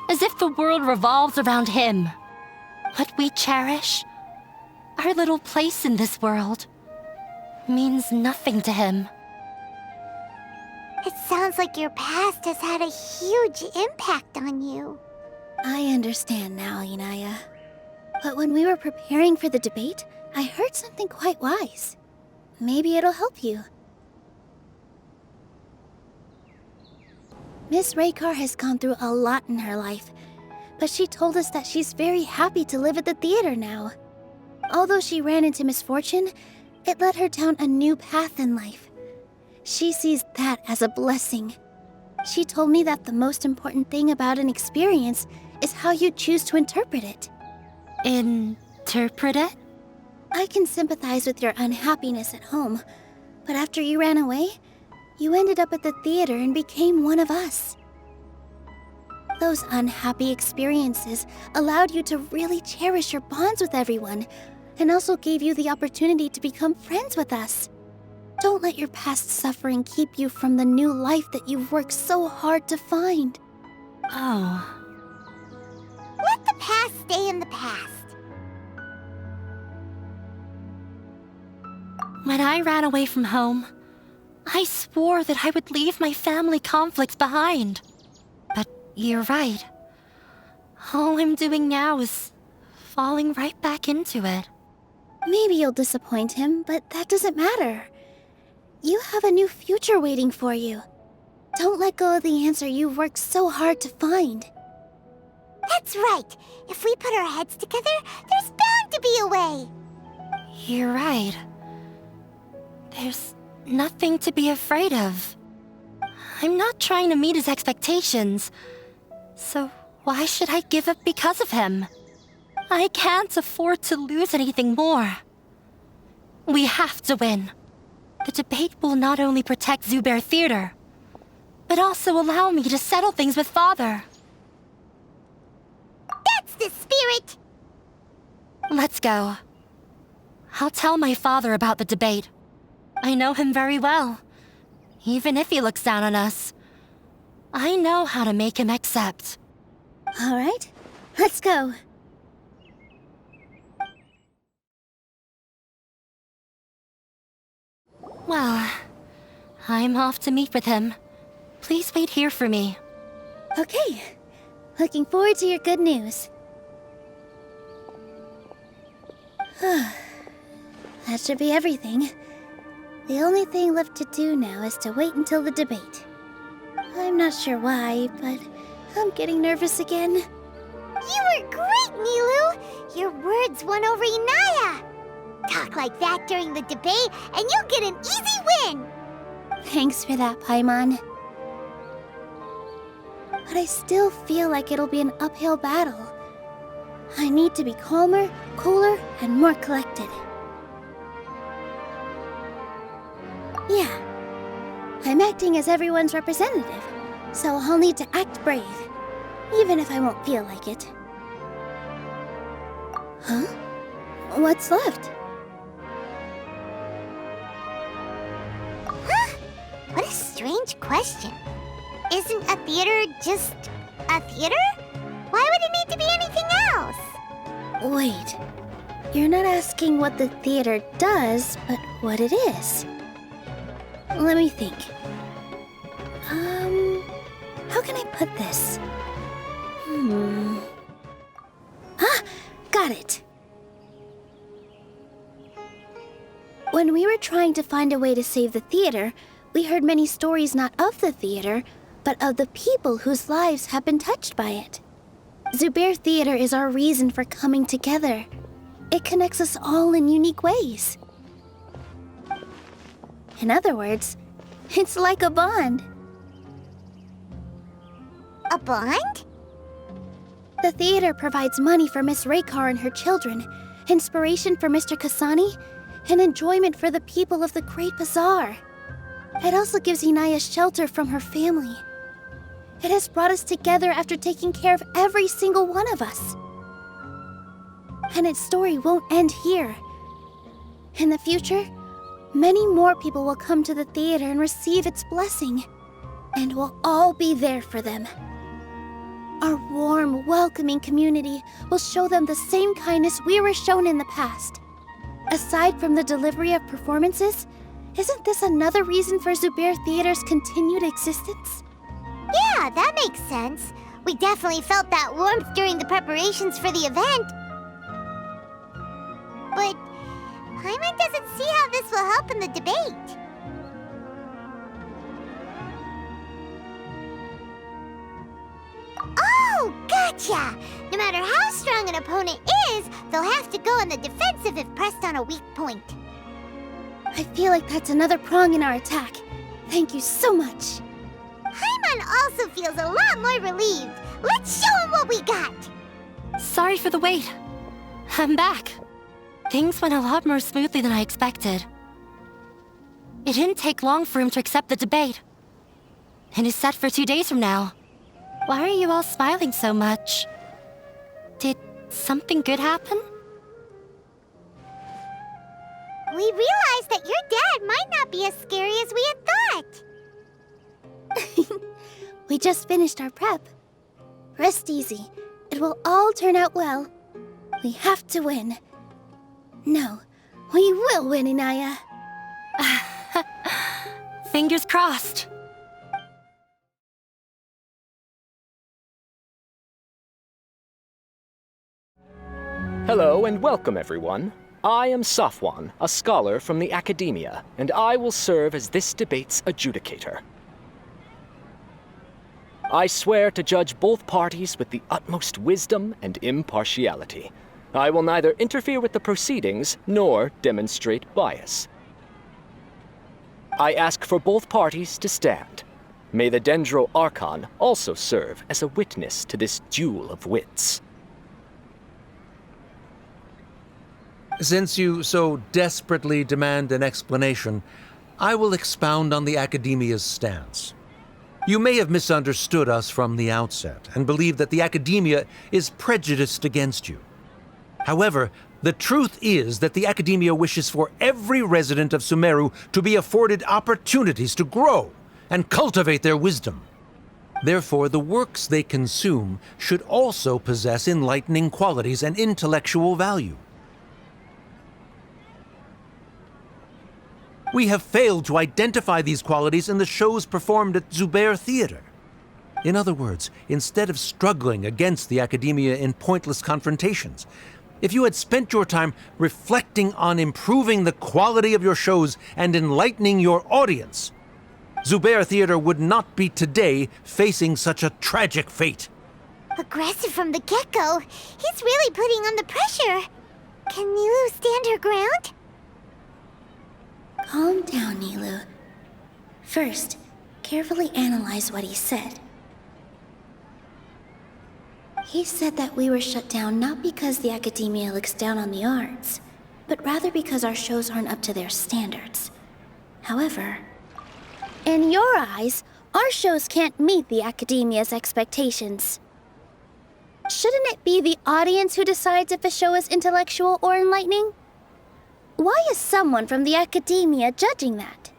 as if the world revolves around him. What we cherish, our little place in this world, means nothing to him. It sounds like your past has had a huge impact on you. I understand now, Inaya. But when we were preparing for the debate, I heard something quite wise. Maybe it'll help you. Miss Raykar has gone through a lot in her life, but she told us that she's very happy to live at the theater now. Although she ran into misfortune, it led her down a new path in life. She sees that as a blessing. She told me that the most important thing about an experience is how you choose to interpret it. Interpret it? I can sympathize with your unhappiness at home, but after you ran away, you ended up at the theater and became one of us. Those unhappy experiences allowed you to really cherish your bonds with everyone, and also gave you the opportunity to become friends with us. Don't let your past suffering keep you from the new life that you've worked so hard to find. Oh. Let the past stay in the past. When I ran away from home, I swore that I would leave my family conflicts behind. But you're right. All I'm doing now is falling right back into it. Maybe you'll disappoint him, but that doesn't matter. You have a new future waiting for you. Don't let go of the answer you've worked so hard to find. That's right. If we put our heads together, there's bound to be a way. You're right. There's nothing to be afraid of. I'm not trying to meet his expectations. So why should I give up because of him? I can't afford to lose anything more. We have to win. The debate will not only protect Zubair Theater, but also allow me to settle things with Father. That's the spirit! Let's go. I'll tell my father about the debate. I know him very well. Even if he looks down on us, I know how to make him accept. All right, let's go. Well, I'm off to meet with him. Please wait here for me. Okay, looking forward to your good news. That should be everything. The only thing left to do now is to wait until the debate. I'm not sure why, but I'm getting nervous again. You were great, Nilou! Your words won over Inaya! Talk like that during the debate, and you'll get an easy win! Thanks for that, Paimon. But I still feel like it'll be an uphill battle. I need to be calmer, cooler, and more collected. Yeah, I'm acting as everyone's representative, so I'll need to act brave, even if I won't feel like it. Huh? What's left? Huh? What a strange question. Isn't a theater just a theater? Why would it need to be anything else? Wait, you're not asking what the theater does, but what it is. Let me think. How can I put this? Ah, got it. When we were trying to find a way to save the theater, we heard many stories not of the theater, but of the people whose lives have been touched by it. Zubair Theater is our reason for coming together. It connects us all in unique ways. In other words, it's like a bond. A bond? The theater provides money for Miss Raykar and her children, inspiration for Mr. Kasani, and enjoyment for the people of the Great Bazaar. It also gives Inaya shelter from her family. It has brought us together after taking care of every single one of us. And its story won't end here. In the future, many more people will come to the theater and receive its blessing, and we'll all be there for them. Our warm, welcoming community will show them the same kindness we were shown in the past. Aside from the delivery of performances, isn't this another reason for Zubair Theater's continued existence? Yeah, that makes sense. We definitely felt that warmth during the preparations for the event. But Paimon doesn't see how this will help in the debate. Oh, gotcha! No matter how strong an opponent is, they'll have to go on the defensive if pressed on a weak point. I feel like that's another prong in our attack. Thank you so much. Paimon also feels a lot more relieved. Let's show him what we got. Sorry for the wait. I'm back. Things went a lot more smoothly than I expected. It didn't take long for him to accept the debate. It is set for 2 days from now. Why are you all smiling so much? Did something good happen? We realized that your dad might not be as scary as we had thought. We just finished our prep. Rest easy. It will all turn out well. We have to win. No, we will win, Inaya. Fingers crossed. Hello and welcome, everyone. I am Safwan, a scholar from the Academia, and I will serve as this debate's adjudicator. I swear to judge both parties with the utmost wisdom and impartiality. I will neither interfere with the proceedings nor demonstrate bias. I ask for both parties to stand. May the Dendro Archon also serve as a witness to this duel of wits. Since you so desperately demand an explanation, I will expound on the Academia's stance. You may have misunderstood us from the outset and believe that the Academia is prejudiced against you. However, the truth is that the Academia wishes for every resident of Sumeru to be afforded opportunities to grow and cultivate their wisdom. Therefore, the works they consume should also possess enlightening qualities and intellectual value. We have failed to identify these qualities in the shows performed at Zubair Theater. In other words, instead of struggling against the Academia in pointless confrontations, if you had spent your time reflecting on improving the quality of your shows and enlightening your audience, Zubair Theater would not be today facing such a tragic fate. Aggressive from the get-go. He's really putting on the pressure. Can Nilou stand her ground? Calm down, Nilou. First, carefully analyze what he said. He said that we were shut down not because the Academia looks down on the arts, but rather because our shows aren't up to their standards. However, in your eyes, our shows can't meet the Academia's expectations. Shouldn't it be the audience who decides if a show is intellectual or enlightening? Why is someone from the Academia judging that?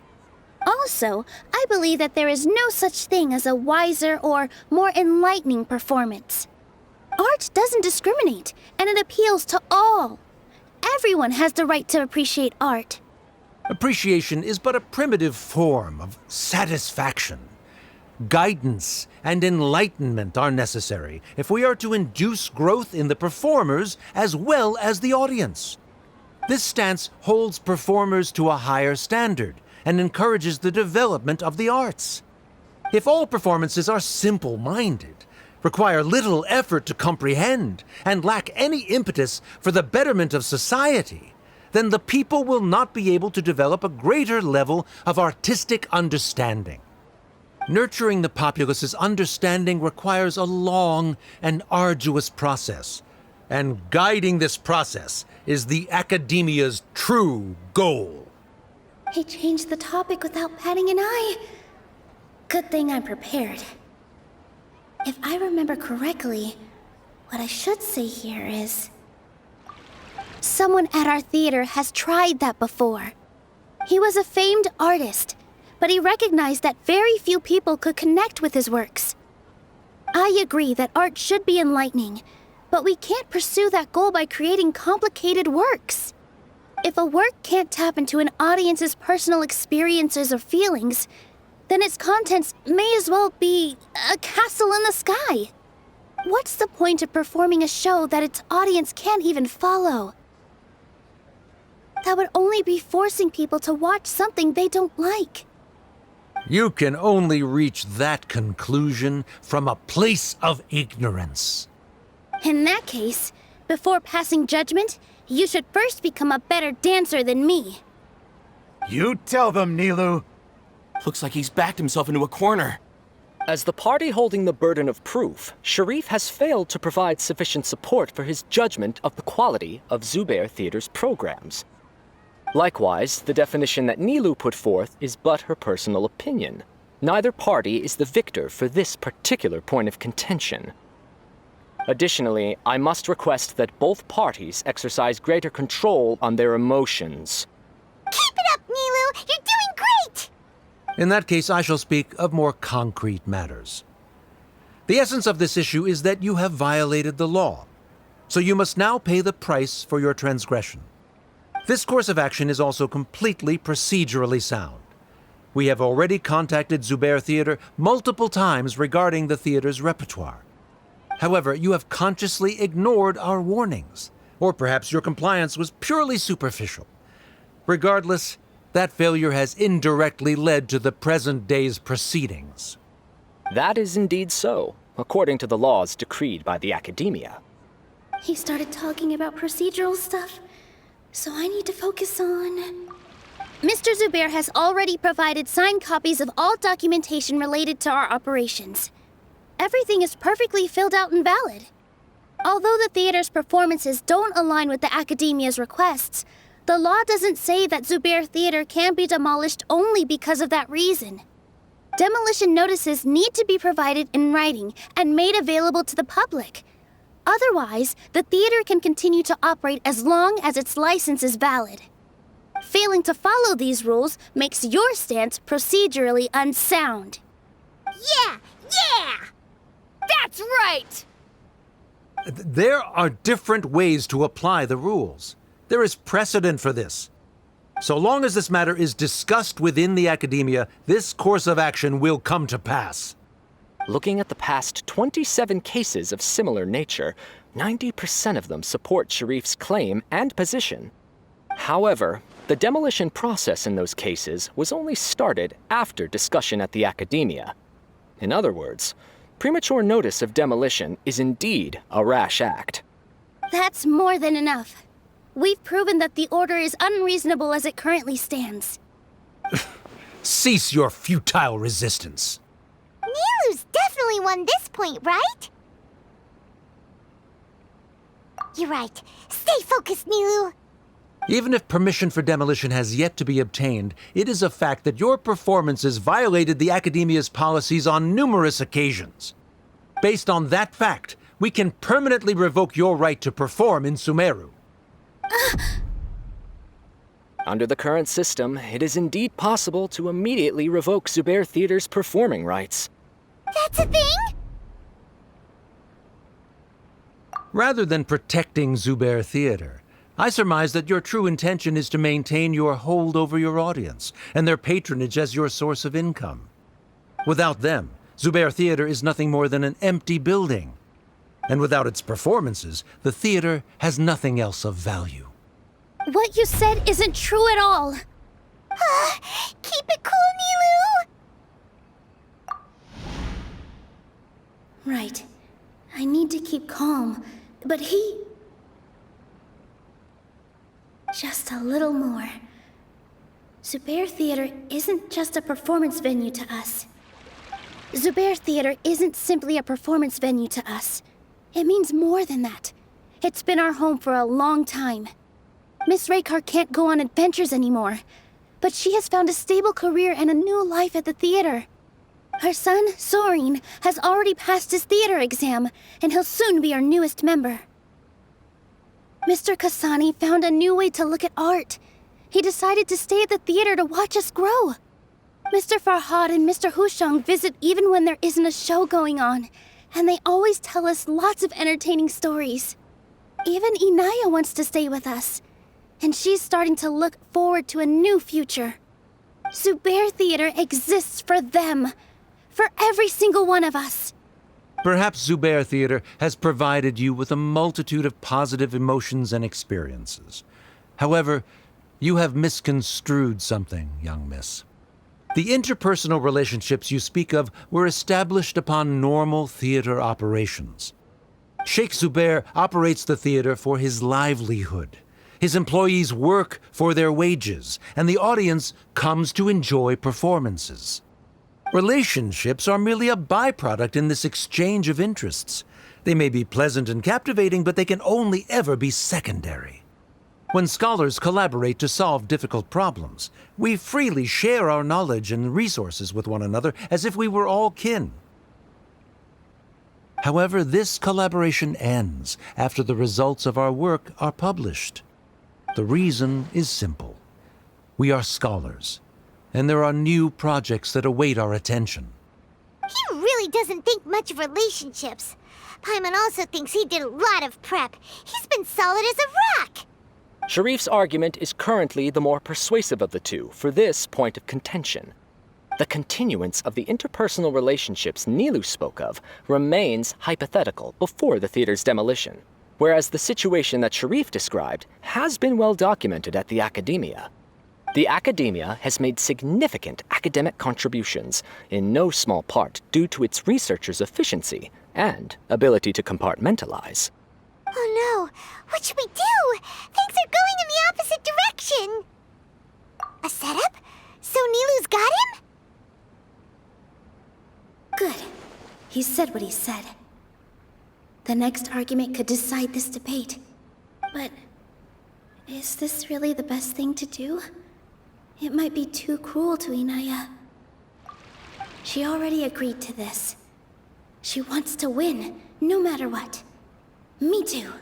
Also, I believe that there is no such thing as a wiser or more enlightening performance. Art doesn't discriminate, and it appeals to all. Everyone has the right to appreciate art. Appreciation is but a primitive form of satisfaction. Guidance and enlightenment are necessary if we are to induce growth in the performers as well as the audience. This stance holds performers to a higher standard and encourages the development of the arts. If all performances are simple-minded, require little effort to comprehend, and lack any impetus for the betterment of society, then the people will not be able to develop a greater level of artistic understanding. Nurturing the populace's understanding requires a long and arduous process, and guiding this process is the Academia's true goal. He changed the topic without batting an eye. Good thing I'm prepared. If I remember correctly, what I should say here is... someone at our theater has tried that before. He was a famed artist, but he recognized that very few people could connect with his works. I agree that art should be enlightening, but we can't pursue that goal by creating complicated works. If a work can't tap into an audience's personal experiences or feelings, then its contents may as well be a castle in the sky. What's the point of performing a show that its audience can't even follow? That would only be forcing people to watch something they don't like. You can only reach that conclusion from a place of ignorance. In that case, before passing judgment, you should first become a better dancer than me. You tell them, Nilou. Looks like he's backed himself into a corner. As the party holding the burden of proof, Sharif has failed to provide sufficient support for his judgment of the quality of Zubair Theater's programs. Likewise, the definition that Nilou put forth is but her personal opinion. Neither party is the victor for this particular point of contention. Additionally, I must request that both parties exercise greater control on their emotions. Keep it up, Nilou! You're doing great! In that case, I shall speak of more concrete matters. The essence of this issue is that you have violated the law, so you must now pay the price for your transgression. This course of action is also completely procedurally sound. We have already contacted Zubair Theater multiple times regarding the theater's repertoire. However, you have consciously ignored our warnings, or perhaps your compliance was purely superficial. Regardless, that failure has indirectly led to the present day's proceedings. That is indeed so, according to the laws decreed by the Academia. He started talking about procedural stuff, so I need to focus on... Mr. Zubair has already provided signed copies of all documentation related to our operations. Everything is perfectly filled out and valid. Although the theater's performances don't align with the Academia's requests, the law doesn't say that Zubair Theater can be demolished only because of that reason. Demolition notices need to be provided in writing and made available to the public. Otherwise, the theater can continue to operate as long as its license is valid. Failing to follow these rules makes your stance procedurally unsound. Yeah! That's right! There are different ways to apply the rules. There is precedent for this. So long as this matter is discussed within the Academia, this course of action will come to pass. Looking at the past 27 cases of similar nature, 90% of them support Sharif's claim and position. However, the demolition process in those cases was only started after discussion at the Academia. In other words, premature notice of demolition is indeed a rash act. That's more than enough. We've proven that the order is unreasonable as it currently stands. Cease your futile resistance. Nilou's definitely won this point, right? You're right. Stay focused, Nilou. Even if permission for demolition has yet to be obtained, it is a fact that your performances violated the Academia's policies on numerous occasions. Based on that fact, we can permanently revoke your right to perform in Sumeru. Under the current system, it is indeed possible to immediately revoke Zubair Theater's performing rights. That's a thing? Rather than protecting Zubair Theater, I surmise that your true intention is to maintain your hold over your audience and their patronage as your source of income. Without them, Zubair Theater is nothing more than an empty building. And without its performances, the theater has nothing else of value. What you said isn't true at all. Keep it cool, Nilou! Right. I need to keep calm, but just a little more. Zubair Theater isn't just a performance venue to us. Zubair Theater isn't simply a performance venue to us. It means more than that. It's been our home for a long time. Miss Raykar can't go on adventures anymore, but she has found a stable career and a new life at the theater. Her son, Soren, has already passed his theater exam, and he'll soon be our newest member. Mr. Kasani found a new way to look at art. He decided to stay at the theater to watch us grow. Mr. Farhad and Mr. Hushang visit even when there isn't a show going on, and they always tell us lots of entertaining stories. Even Inaya wants to stay with us, and she's starting to look forward to a new future. Zubair Theater exists for them, for every single one of us. Perhaps Zubair Theater has provided you with a multitude of positive emotions and experiences. However, you have misconstrued something, young miss. The interpersonal relationships you speak of were established upon normal theater operations. Sheikh Zubair operates the theater for his livelihood. His employees work for their wages, and the audience comes to enjoy performances. Relationships are merely a byproduct in this exchange of interests. They may be pleasant and captivating, but they can only ever be secondary. When scholars collaborate to solve difficult problems, we freely share our knowledge and resources with one another as if we were all kin. However, this collaboration ends after the results of our work are published. The reason is simple. We are scholars, and there are new projects that await our attention. He really doesn't think much of relationships. Paimon also thinks he did a lot of prep. He's been solid as a rock. Sharif's argument is currently the more persuasive of the two for this point of contention. The continuance of the interpersonal relationships Nilou spoke of remains hypothetical before the theater's demolition, whereas the situation that Sharif described has been well documented at the Academia. The Academia has made significant academic contributions, in no small part due to its researchers' efficiency and ability to compartmentalize. Oh no, what should we do? Things are going in the opposite direction. A setup? So Nilou's got him? Good. He said what he said. The next argument could decide this debate. But is this really the best thing to do? It might be too cruel to Inaya. She already agreed to this. She wants to win, no matter what. Me too.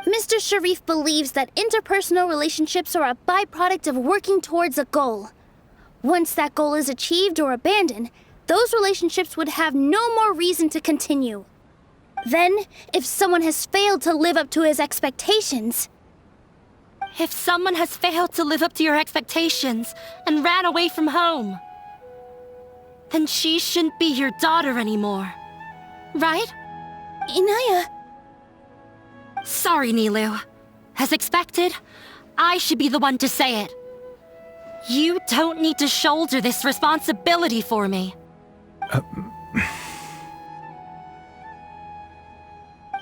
Mr. Sharif believes that interpersonal relationships are a byproduct of working towards a goal. Once that goal is achieved or abandoned, those relationships would have no more reason to continue. Then, if someone has failed to live up to his expectations... If someone has failed to live up to your expectations and ran away from home, then she shouldn't be your daughter anymore. Right? Inaya... Sorry, Nilou. As expected, I should be the one to say it. You don't need to shoulder this responsibility for me.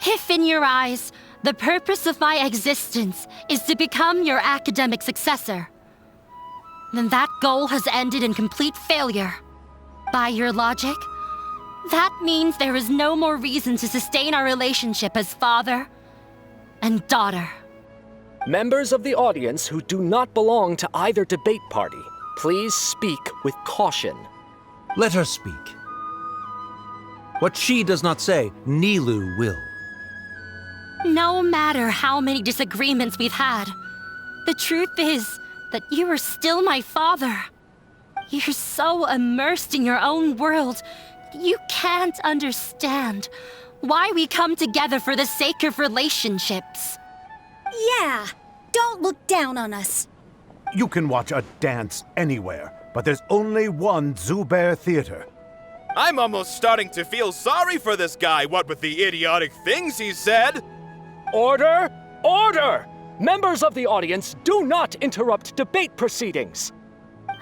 If in your eyes, the purpose of my existence is to become your academic successor, then that goal has ended in complete failure. By your logic, that means there is no more reason to sustain our relationship as father and daughter. Members of the audience who do not belong to either debate party, please speak with caution. Let her speak. What she does not say, Nilou will. No matter how many disagreements we've had, the truth is that you are still my father. You're so immersed in your own world, you can't understand why we come together for the sake of relationships. Yeah, don't look down on us. You can watch a dance anywhere, but there's only one Zubair theater. I'm almost starting to feel sorry for this guy, what with the idiotic things he said. Order! Order! Members of the audience, do not interrupt debate proceedings.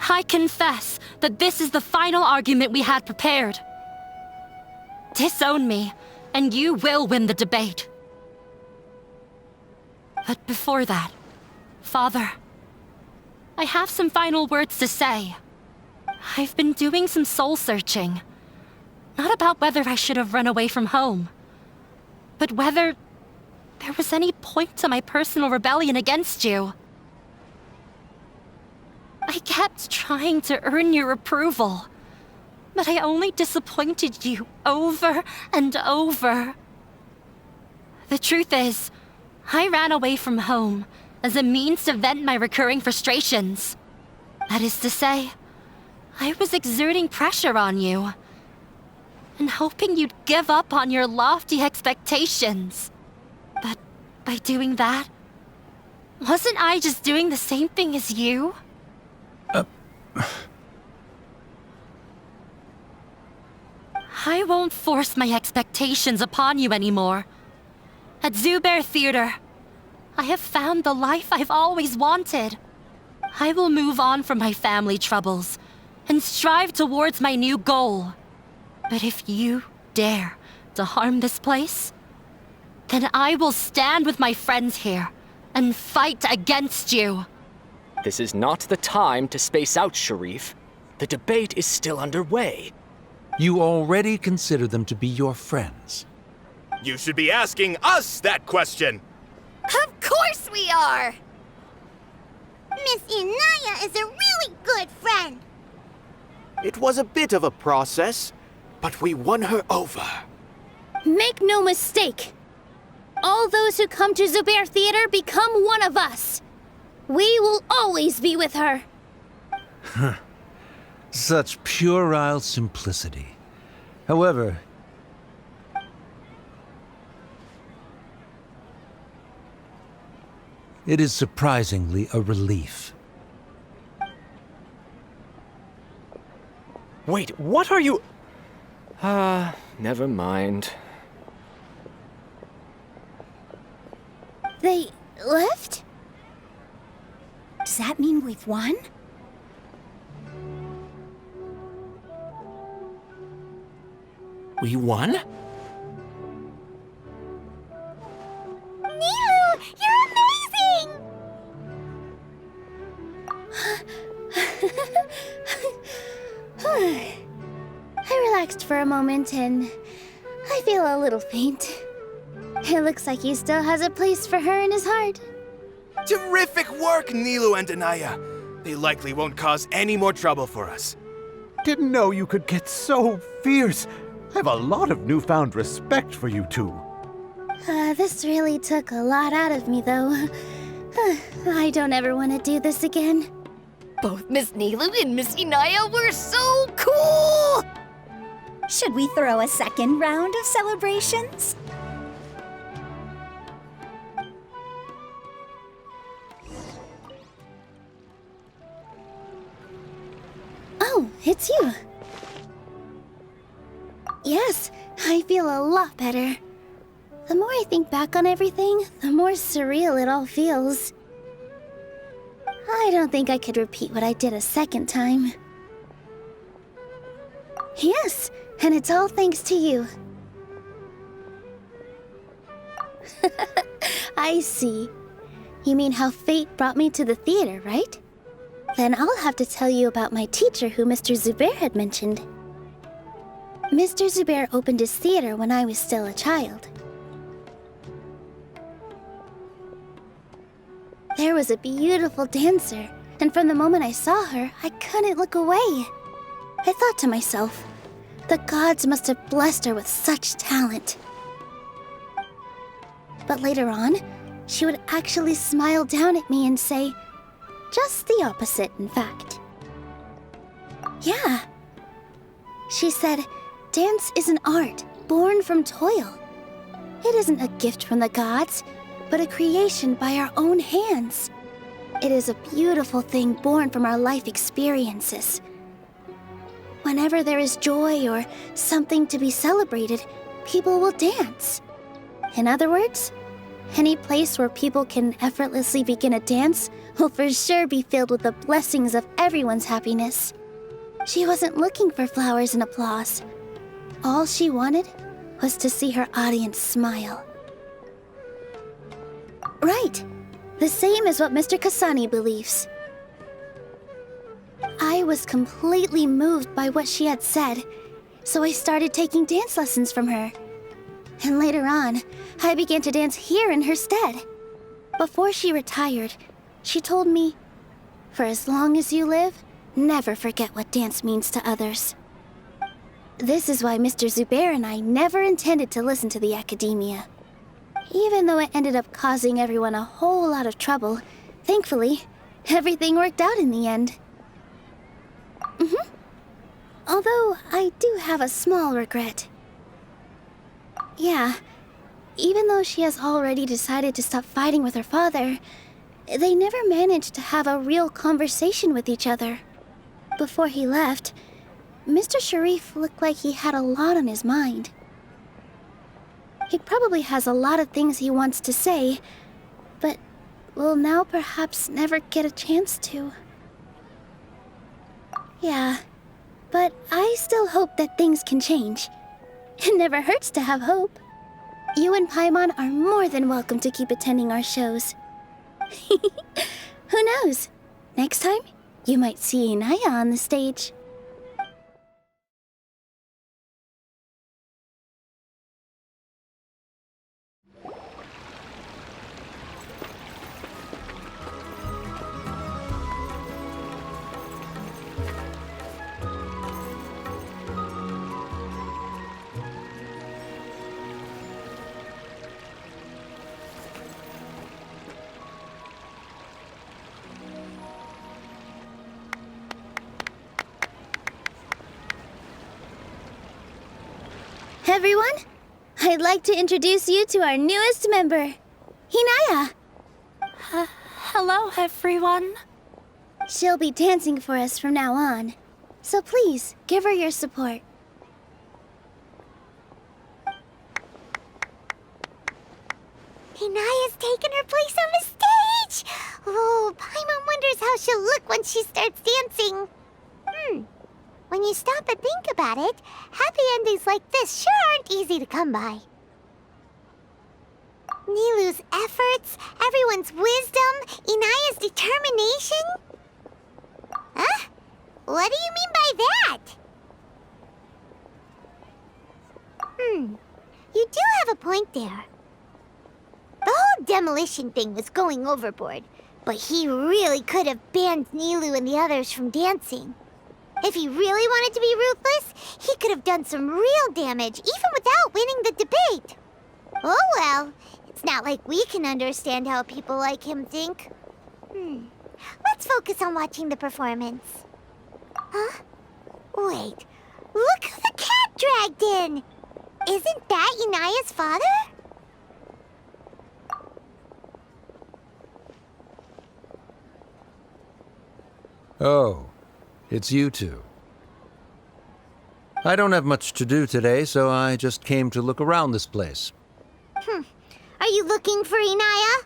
I confess that this is the final argument we had prepared. Disown me, and you will win the debate. But before that, Father, I have some final words to say. I've been doing some soul-searching. Not about whether I should have run away from home, but whether there was any point to my personal rebellion against you. I kept trying to earn your approval, but I only disappointed you over and over. The truth is, I ran away from home as a means to vent my recurring frustrations. That is to say, I was exerting pressure on you and hoping you'd give up on your lofty expectations. But by doing that, wasn't I just doing the same thing as you? I won't force my expectations upon you anymore. At Zubair Theater, I have found the life I've always wanted. I will move on from my family troubles and strive towards my new goal. But if you dare to harm this place, then I will stand with my friends here and fight against you. This is not the time to space out, Sharif. The debate is still underway. You already consider them to be your friends. You should be asking us that question! Of course we are! Miss Inaya is a really good friend. It was a bit of a process, but we won her over. Make no mistake. All those who come to Zubair Theater become one of us. We will always be with her. Such puerile simplicity. However, it is surprisingly a relief. Wait, what are you... never mind. They left? Does that mean we've won? We won? Nilou, you're amazing! I relaxed for a moment and I feel a little faint. It looks like he still has a place for her in his heart. Terrific work, Nilou and Anaya. They likely won't cause any more trouble for us. Didn't know you could get so fierce. I have a lot of newfound respect for you two. This really took a lot out of me, though. I don't ever want to do this again. Both Miss Nilou and Miss Inaya were so cool! Should we throw a second round of celebrations? Oh, it's you. Yes, I feel a lot better. The more I think back on everything, the more surreal it all feels. I don't think I could repeat what I did a second time. Yes, and it's all thanks to you. I see. You mean how fate brought me to the theater, right? Then I'll have to tell you about my teacher who Mr. Zubair had mentioned. Mr. Zubair opened his theater when I was still a child. There was a beautiful dancer, and from the moment I saw her, I couldn't look away. I thought to myself, the gods must have blessed her with such talent. But later on, she would actually smile down at me and say, just the opposite, in fact. Yeah. She said, dance is an art born from toil. It isn't a gift from the gods, but a creation by our own hands. It is a beautiful thing born from our life experiences. Whenever there is joy or something to be celebrated, people will dance. In other words, any place where people can effortlessly begin a dance will for sure be filled with the blessings of everyone's happiness. She wasn't looking for flowers and applause. All she wanted was to see her audience smile. Right. The same as what Mr. Kasani believes. I was completely moved by what she had said, so I started taking dance lessons from her. And later on, I began to dance here in her stead. Before she retired, she told me, for as long as you live, never forget what dance means to others. This is why Mr. Zubair and I never intended to listen to the academia. Even though it ended up causing everyone a whole lot of trouble, thankfully, everything worked out in the end. Although, I do have a small regret. Yeah, even though she has already decided to stop fighting with her father, they never managed to have a real conversation with each other. Before he left, Mr. Sharif looked like he had a lot on his mind. He probably has a lot of things he wants to say, but will now perhaps never get a chance to. Yeah, but I still hope that things can change. It never hurts to have hope. You and Paimon are more than welcome to keep attending our shows. Who knows? Next time, you might see Inaya on the stage. Everyone, I'd like to introduce you to our newest member, Inaya. Hello, everyone. She'll be dancing for us from now on, so please give her your support. Inaya's taken her place on the stage! Oh, Paimon wonders how she'll look when she starts dancing. When you stop and think about it, happy endings like this sure aren't easy to come by. Nilou's efforts, everyone's wisdom, Inaya's determination? Huh? What do you mean by that? You do have a point there. The whole demolition thing was going overboard, but he really could have banned Nilou and the others from dancing. If he really wanted to be ruthless, he could have done some real damage, even without winning the debate. Oh well, it's not like we can understand how people like him think. Let's focus on watching the performance. Huh? Wait, look who the cat dragged in! Isn't that Inaya's father? Oh, it's you two. I don't have much to do today, so I just came to look around this place. Are you looking for Inaya?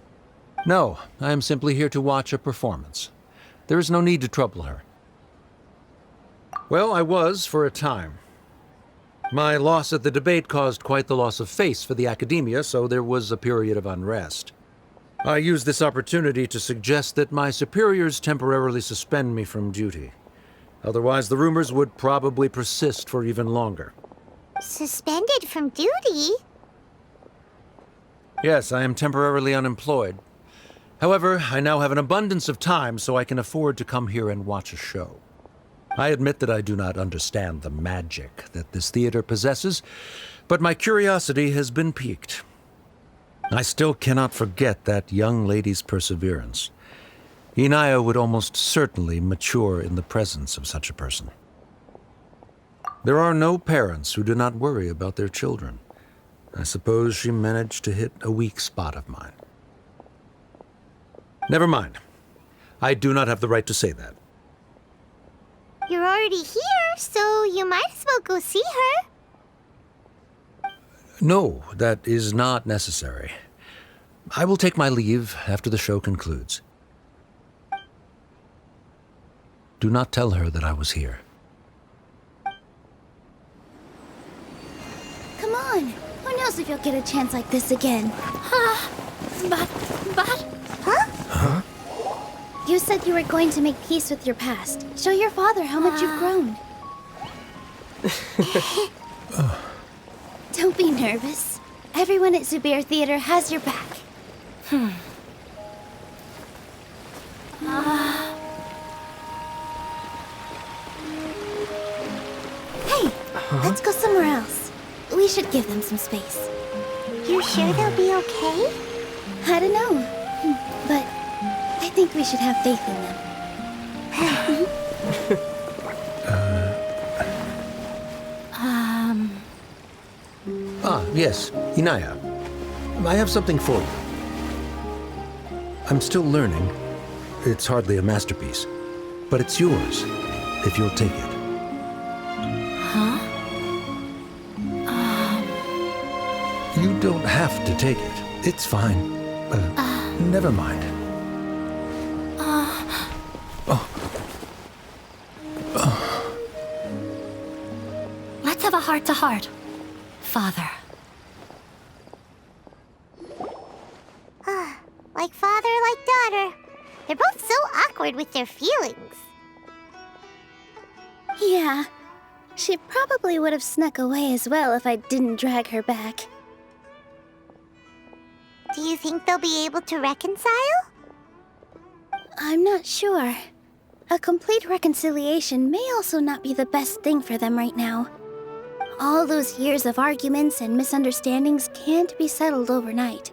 No, I am simply here to watch a performance. There is no need to trouble her. Well, I was for a time. My loss at the debate caused quite the loss of face for the academia, so there was a period of unrest. I used this opportunity to suggest that my superiors temporarily suspend me from duty. Otherwise, the rumors would probably persist for even longer. Suspended from duty? Yes, I am temporarily unemployed. However, I now have an abundance of time, so I can afford to come here and watch a show. I admit that I do not understand the magic that this theater possesses, but my curiosity has been piqued. I still cannot forget that young lady's perseverance. Inaya would almost certainly mature in the presence of such a person. There are no parents who do not worry about their children. I suppose she managed to hit a weak spot of mine. Never mind. I do not have the right to say that. You're already here, so you might as well go see her. No, that is not necessary. I will take my leave after the show concludes. Do not tell her that I was here. Come on. Who knows if you'll get a chance like this again? But... Huh? You said you were going to make peace with your past. Show your father how much you've grown. Don't be nervous. Everyone at Zubair Theater has your back. Hey, let's go somewhere else. We should give them some space. You sure they'll be okay? I don't know, but I think we should have faith in them. Yes, Inaya. I have something for you. I'm still learning. It's hardly a masterpiece, but it's yours, if you'll take it. Huh? You don't have to take it. It's fine. Never mind. Let's have a heart-to-heart, Father. like daughter. They're both so awkward with their feelings. Yeah, she probably would have snuck away as well if I didn't drag her back. Do you think they'll be able to reconcile? I'm not sure. A complete reconciliation may also not be the best thing for them right now. All those years of arguments and misunderstandings can't be settled overnight.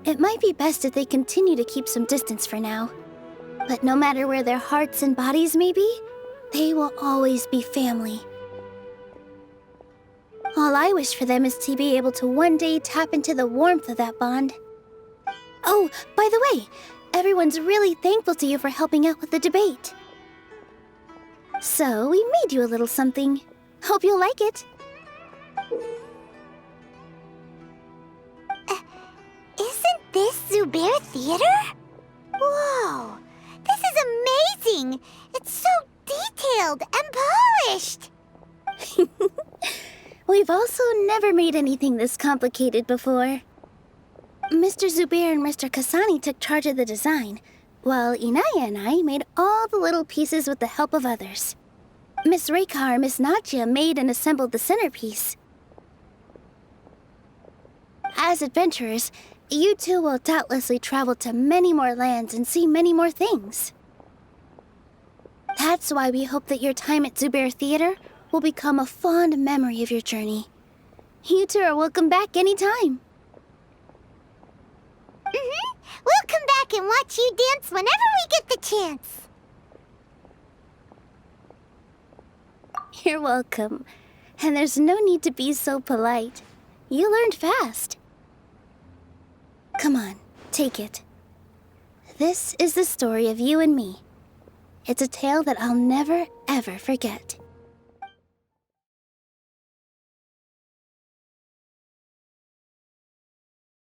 It might be best if they continue to keep some distance for now. But no matter where their hearts and bodies may be, they will always be family. All I wish for them is to be able to one day tap into the warmth of that bond. Oh, by the way, everyone's really thankful to you for helping out with the debate. So, we made you a little something. Hope you'll like it. Isn't this Zubair Theater? Whoa! This is amazing! It's so detailed and polished! We've also never made anything this complicated before. Mr. Zubair and Mr. Kasani took charge of the design, while Inaya and I made all the little pieces with the help of others. Miss Reika or Miss Nadia made and assembled the centerpiece. As adventurers, you two will doubtlessly travel to many more lands and see many more things. That's why we hope that your time at Zubair Theater will become a fond memory of your journey. You two are welcome back anytime. We'll come back and watch you dance whenever we get the chance. You're welcome. And there's no need to be so polite. You learned fast. Come on, take it. This is the story of you and me. It's a tale that I'll never, ever forget.